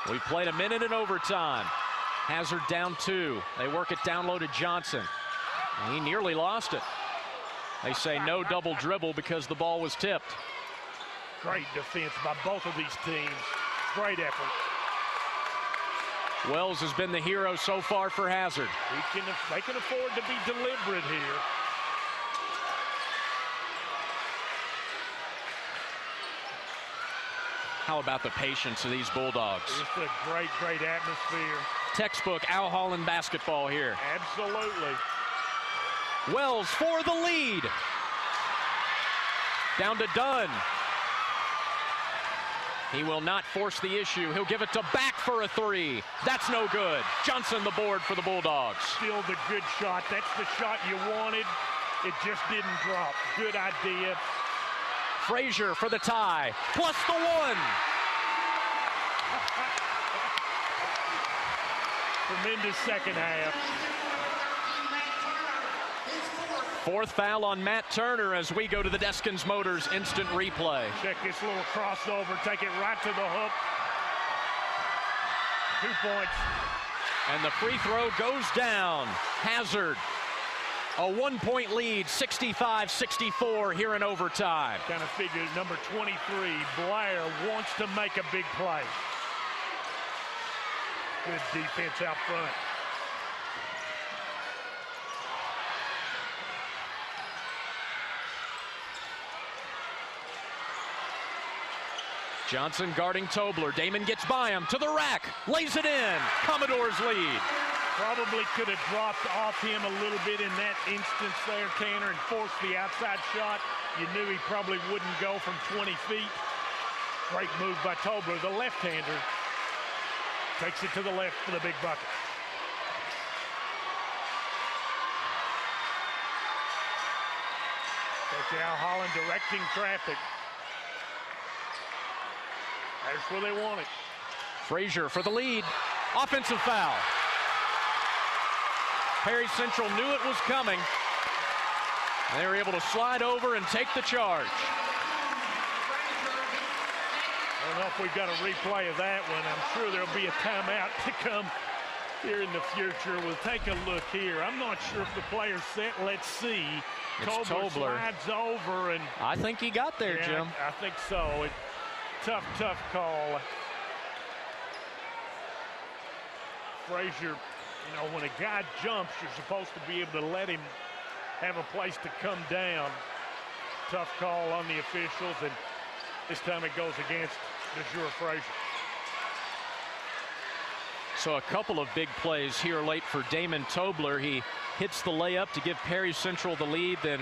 We played a minute in overtime. Hazard down 2. They work it down low to Johnson. He nearly lost it. They say no double dribble because the ball was tipped. Great defense by both of these teams. Great effort. Wells has been the hero so far for Hazard. They can afford to be deliberate here. How about the patience of these Bulldogs? It's a great, great atmosphere. Textbook Al Holland basketball here. Absolutely. Wells for the lead. Down to Dunn. He will not force the issue. He'll give it to back for a 3. That's no good. Johnson the board for the Bulldogs. Still the good shot. That's the shot you wanted. It just didn't drop. Good idea. Frazier for the tie, plus the 1. Tremendous second half. 4th foul on Matt Turner as we go to the Deskins Motors instant replay. Check this little crossover, take it right to the hook. 2 points. And the free throw goes down. Hazard. A 1-point lead, 65-64 here in overtime. Kind of figured number 23, Blair, wants to make a big play. Good defense out front. Johnson guarding Tobler. Damon gets by him to the rack, lays it in. Commodores lead. Probably could have dropped off him a little bit in that instance there, Tanner, and forced the outside shot. You knew he probably wouldn't go from 20 feet. Great move by Tobler, the left-hander. Takes it to the left for the big bucket. Coach Al Holland directing traffic. That's where they want it. Frazier for the lead. Offensive foul. Perry Central knew it was coming. They were able to slide over and take the charge. I don't know if we've got a replay of that one. I'm sure there'll be a timeout to come here in the future. We'll take a look here. I'm not sure if the player's set. Let's see. Tobler slides over, and I think he got there, yeah, Jim. I think so. Tough call. Frazier You know, when a guy jumps, you're supposed to be able to let him have a place to come down. Tough call on the officials, and this time it goes against DeJure Frazier. So a couple of big plays here late for Damon Tobler. He hits the layup to give Perry Central the lead, then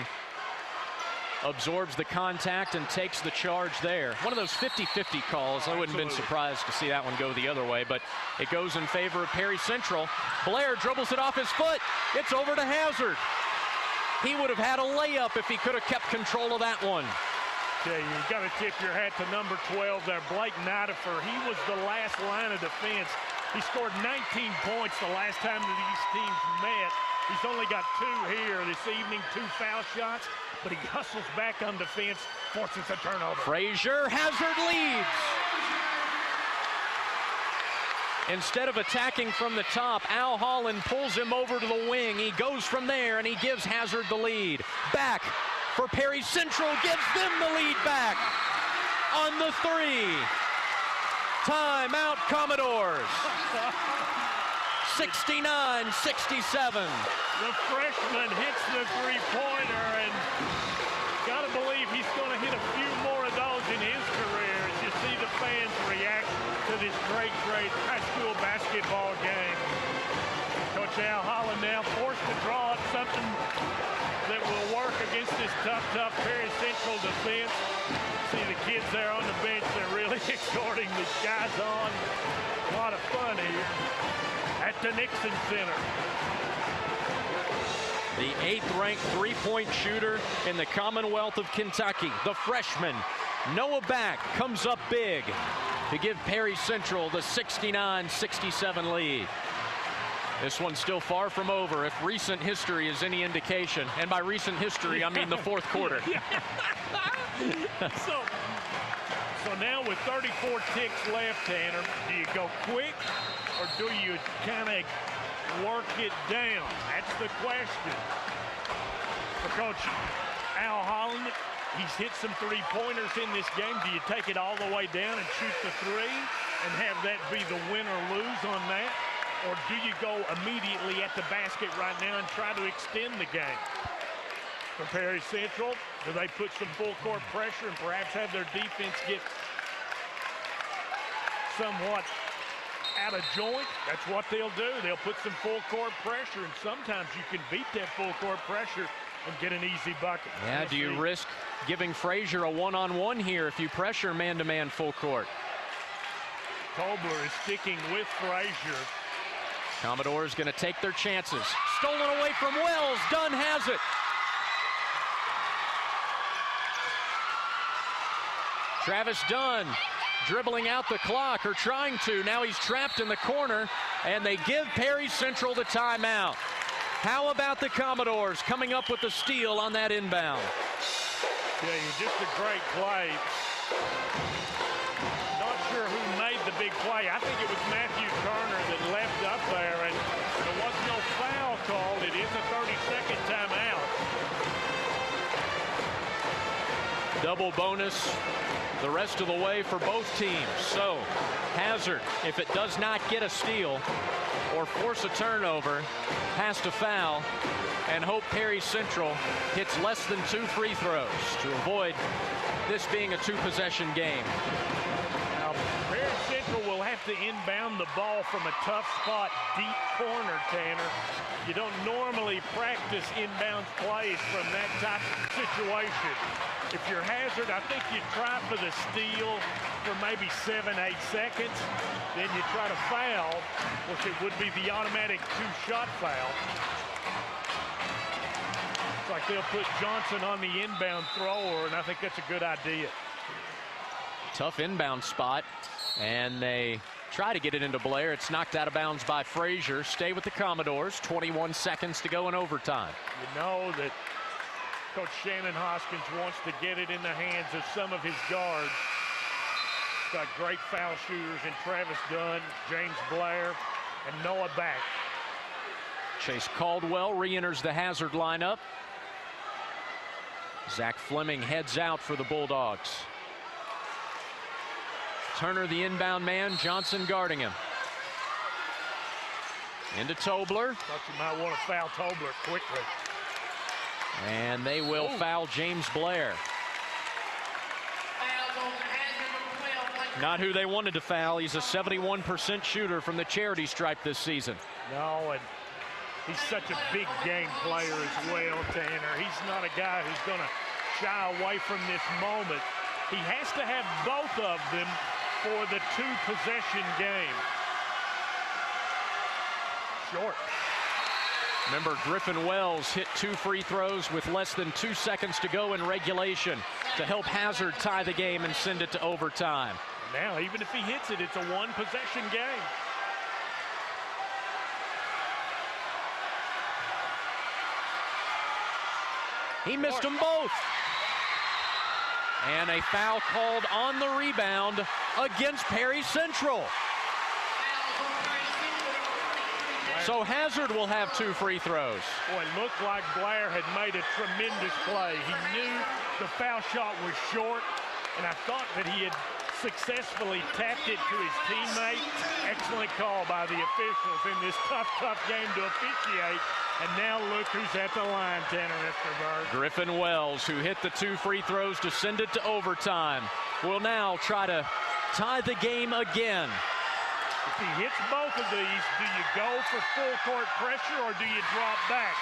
absorbs the contact and takes the charge there. One of those 50-50 calls. I wouldn't have been surprised to see that one go the other way, but it goes in favor of Perry Central. Blair dribbles it off his foot. It's over to Hazard. He would have had a layup if he could have kept control of that one. Yeah, you've got to tip your hat to number 12 there, Blake Nidifer. He was the last line of defense. He scored 19 points the last time that these teams met. He's only got 2 here this evening, 2 foul shots, but he hustles back on defense, forces a turnover. Frazier, Hazard leads. Instead of attacking from the top, Al Holland pulls him over to the wing. He goes from there, and he gives Hazard the lead. Back for Perry Central, gives them the lead back on the 3. Timeout, Commodores. 69-67. The freshman hits the three-pointer, and got to believe he's going to hit a few more of those in his career as you see the fans react to this great, great high school basketball game. Coach Al Holland now forced to draw up something that will work against this tough Perry Central defense. See the kids there on the bench, they're really exhorting these guys on. A lot of fun here at the Nixon Center. The 8th-ranked three-point shooter in the Commonwealth of Kentucky, the freshman, Noah Back, comes up big to give Perry Central the 69-67 lead. This one's still far from over if recent history is any indication. And by recent history, I mean the 4th quarter. So now with 34 ticks left, Tanner, do you go quick or do you kind of work it down? That's the question. For Coach Al Holland, he's hit some three-pointers in this game. Do you take it all the way down and shoot the 3 and have that be the win or lose on that? Or do you go immediately at the basket right now and try to extend the game? For Perry Central, do they put some full-court pressure and perhaps have their defense get somewhat out of joint? That's what they'll do. They'll put some full-court pressure, and sometimes you can beat that full-court pressure and get an easy bucket. Yeah, do you risk giving Frazier a one-on-one here if you pressure man-to-man full court? Tobler is sticking with Frazier. Commodores going to take their chances. Stolen away from Wells. Dunn has it. Travis Dunn dribbling out the clock, or trying to. Now he's trapped in the corner, and they give Perry Central the timeout. How about the Commodores coming up with the steal on that inbound? Yeah, just a great play. Not sure who made the big play. I think it was Matthew Turner that left up there, and there was no foul called. It is a 30-second timeout. Double bonus the rest of the way for both teams. So Hazard, if it does not get a steal or force a turnover, has to foul and hope Perry Central hits less than 2 free throws to avoid this being a 2-possession game. Now, Perry Central will have to inbound the ball from a tough spot, deep corner, Tanner. You don't normally practice inbound plays from that type of situation. If you're Hazard, I think you try for the steal for maybe 7-8 seconds. Then you try to foul, which it would be the automatic 2-shot foul. It's like they'll put Johnson on the inbound thrower, and I think that's a good idea. Tough inbound spot, and they try to get it into Blair. It's knocked out of bounds by Frazier. Stay with the Commodores. 21 seconds to go in overtime. You know that Coach Shannon Hoskins wants to get it in the hands of some of his guards. He's got great foul shooters in Travis Dunn, James Blair, and Noah Back. Chase Caldwell re-enters the Hazard lineup. Zach Fleming heads out for the Bulldogs. Turner the inbound man, Johnson guarding him. Into Tobler. Thought you might want to foul Tobler quickly. And they will foul James Blair. Not who they wanted to foul. He's a 71% shooter from the charity stripe this season. No, and he's such a big game player as well, Tanner. He's not a guy who's going to shy away from this moment. He has to have both of them for the two-possession game. Short. Remember, Griffin Wells hit 2 free throws with less than 2 seconds to go in regulation to help Hazard tie the game and send it to overtime. Now, even if he hits it, it's a one-possession game. He missed them both. And a foul called on the rebound against Perry Central. So Hazard will have 2 free throws. Boy, it looked like Blair had made a tremendous play. He knew the foul shot was short, and I thought that he had successfully tapped it to his teammate. Excellent call by the officials in this tough game to officiate. And now look who's at the line, Tanner Esterberg. Griffin Wells, who hit the 2 free throws to send it to overtime, will now try to tie the game again. If he hits both of these, do you go for full court pressure or do you drop back?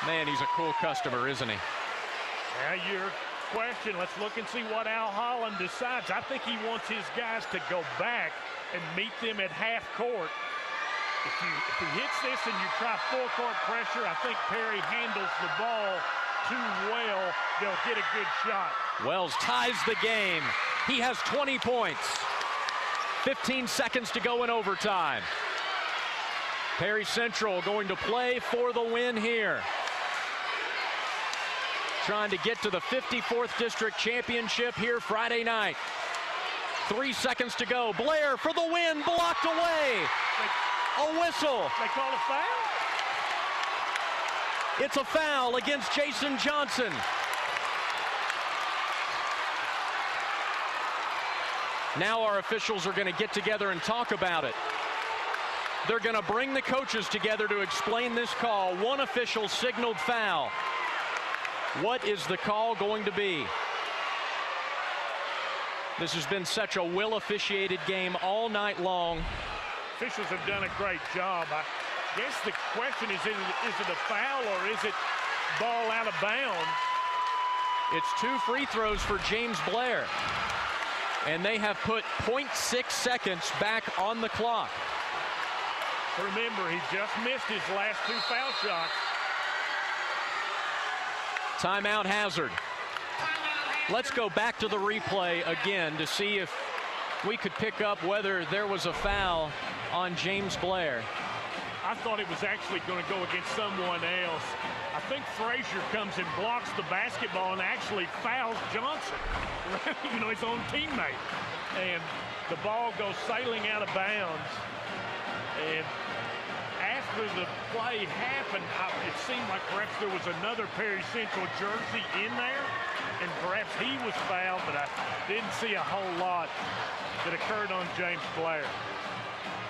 Man, he's a cool customer, isn't he? Now your question, let's look and see what Al Holland decides. I think he wants his guys to go back and meet them at half court. If he hits this and you try full court pressure, I think Perry handles the ball too well. They'll get a good shot. Wells ties the game. He has 20 points. 15 seconds to go in overtime. Perry Central going to play for the win here. Trying to get to the 54th District Championship here Friday night. 3 seconds to go. Blair for the win, blocked away. A whistle. They call a foul? It's a foul against Jason Johnson. Now our officials are going to get together and talk about it. They're going to bring the coaches together to explain this call. One official signaled foul. What is the call going to be? This has been such a well-officiated game all night long. Officials have done a great job. I guess the question is it a foul or is it ball out of bounds? It's 2 free throws for James Blair. And they have put 0.6 seconds back on the clock. Remember, he just missed his last 2 foul shots. Timeout Hazard. Let's go back to the replay again to see if we could pick up whether there was a foul on James Blair. I thought it was actually going to go against someone else. I think Frazier comes and blocks the basketball and actually fouls Johnson, you know, his own teammate. And the ball goes sailing out of bounds. And after the play happened, it seemed like perhaps there was another Perry Central jersey in there, and perhaps he was fouled, but I didn't see a whole lot that occurred on James Blair.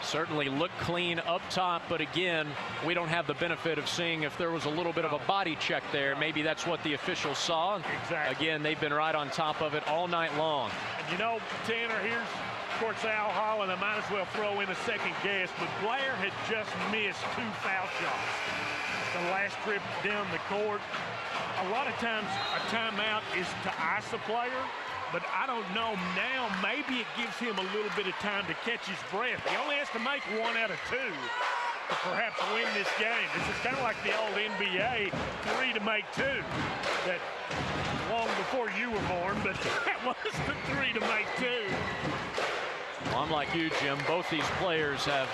Certainly looked clean up top, but again, we don't have the benefit of seeing if there was a little bit of a body check there. Maybe that's what the officials saw. Exactly. Again, they've been right on top of it all night long. And you know, Tanner, here's, of course, Al Holland. I might as well throw in a second guess, but Blair had just missed 2 foul shots the last trip down the court. A lot of times a timeout is to ice a player, but I don't know now. Maybe it gives him a little bit of time to catch his breath. He only has to make 1 out of 2 to perhaps win this game. This is kind of like the old NBA 3 to make 2. That long before you were born, but that was the 3 to make 2. Well, I'm like you, Jim. Both these players have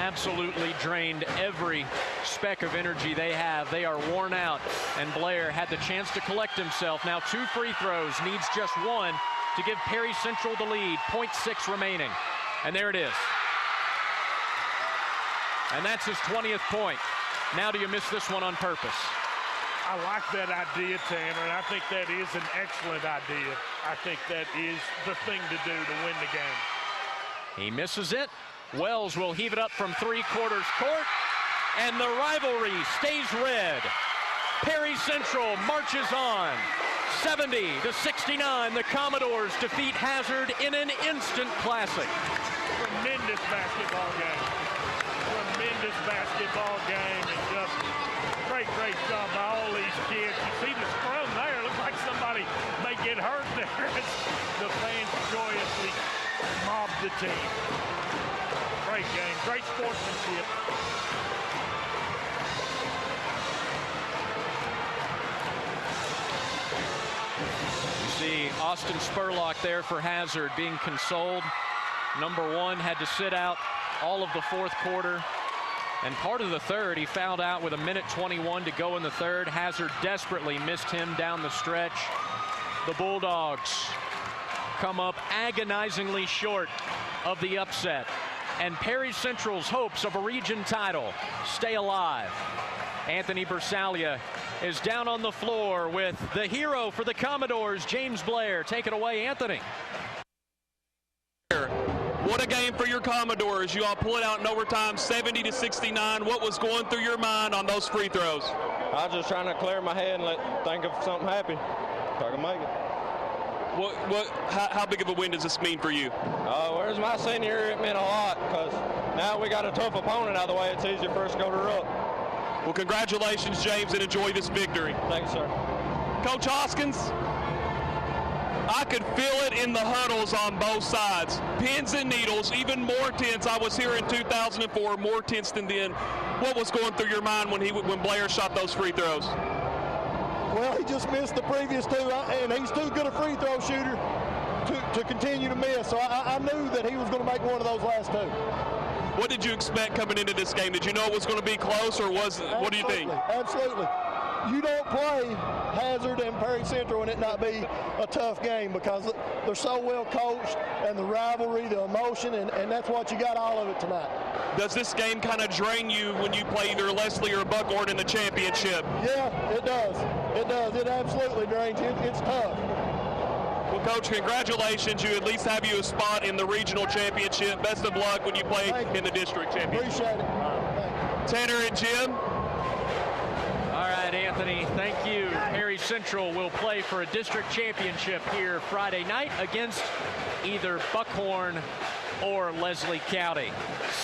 absolutely drained every speck of energy they have. They are worn out, and Blair had the chance to collect himself. Now 2 free throws, needs just 1 to give Perry Central the lead. 0.6 remaining, and there it is. And that's his 20th point. Now do you miss this one on purpose? I like that idea, Tanner, and I think that is an excellent idea. I think that is the thing to do to win the game. He misses it. Wells will heave it up from 3/4 court, and the rivalry stays red. Perry Central marches on. 70-69, the Commodores defeat Hazard in an instant classic. Tremendous basketball game. Tremendous basketball game, and just great job by all these kids. You see the scrum there. Looks like somebody may get hurt there as the fans joyously mob the team. Great game, great sportsmanship. You see Austin Spurlock there for Hazard being consoled. Number 1 had to sit out all of the 4th quarter and part of the 3rd. He fouled out with 1:21 to go in the 3rd. Hazard desperately missed him down the stretch. The Bulldogs come up agonizingly short of the upset, and Perry Central's hopes of a region title stay alive. Anthony Bersalia is down on the floor with the hero for the Commodores, James Blair. Take it away, Anthony. What a game for your Commodores. You all pull it out in overtime, 70-69. What was going through your mind on those free throws? I was just trying to clear my head and think of something happy so I can make it. How big of a win does this mean for you? Where's my senior year? It meant a lot because now we got a tough opponent out of the way. It's easier for us to go to up. Well, congratulations, James, and enjoy this victory. Thanks, sir. Coach Hoskins, I could feel it in the huddles on both sides. Pins and needles, even more tense. I was here in 2004, more tense than then. What was going through your mind when Blair shot those free throws? Well, he just missed the previous 2, and he's too good a free throw shooter to continue to miss. So I knew that he was going to make one of those last 2. What did you expect coming into this game? Did you know it was going to be close, or what do you think? Absolutely. You don't play Hazard and Perry Central and it not be a tough game because they're so well coached, and the rivalry, the emotion, and that's what you got all of it tonight. Does this game kind of drain you when you play either Leslie or Buckhorn in the championship? Yeah, it does. It does. It absolutely drains you. It's tough. Well, Coach, congratulations. You at least have you a spot in the regional championship. Best of luck when you play in the district championship. Appreciate it. Tanner and Jim. All right, Anthony, thank you. Perry Central will play for a district championship here Friday night against either Buckhorn or Leslie County.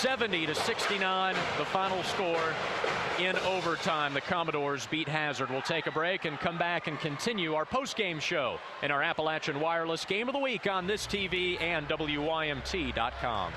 70-69, the final score in overtime. The Commodores beat Hazard. We'll take a break and come back and continue our post-game show in our Appalachian Wireless Game of the Week on this TV and WYMT.com.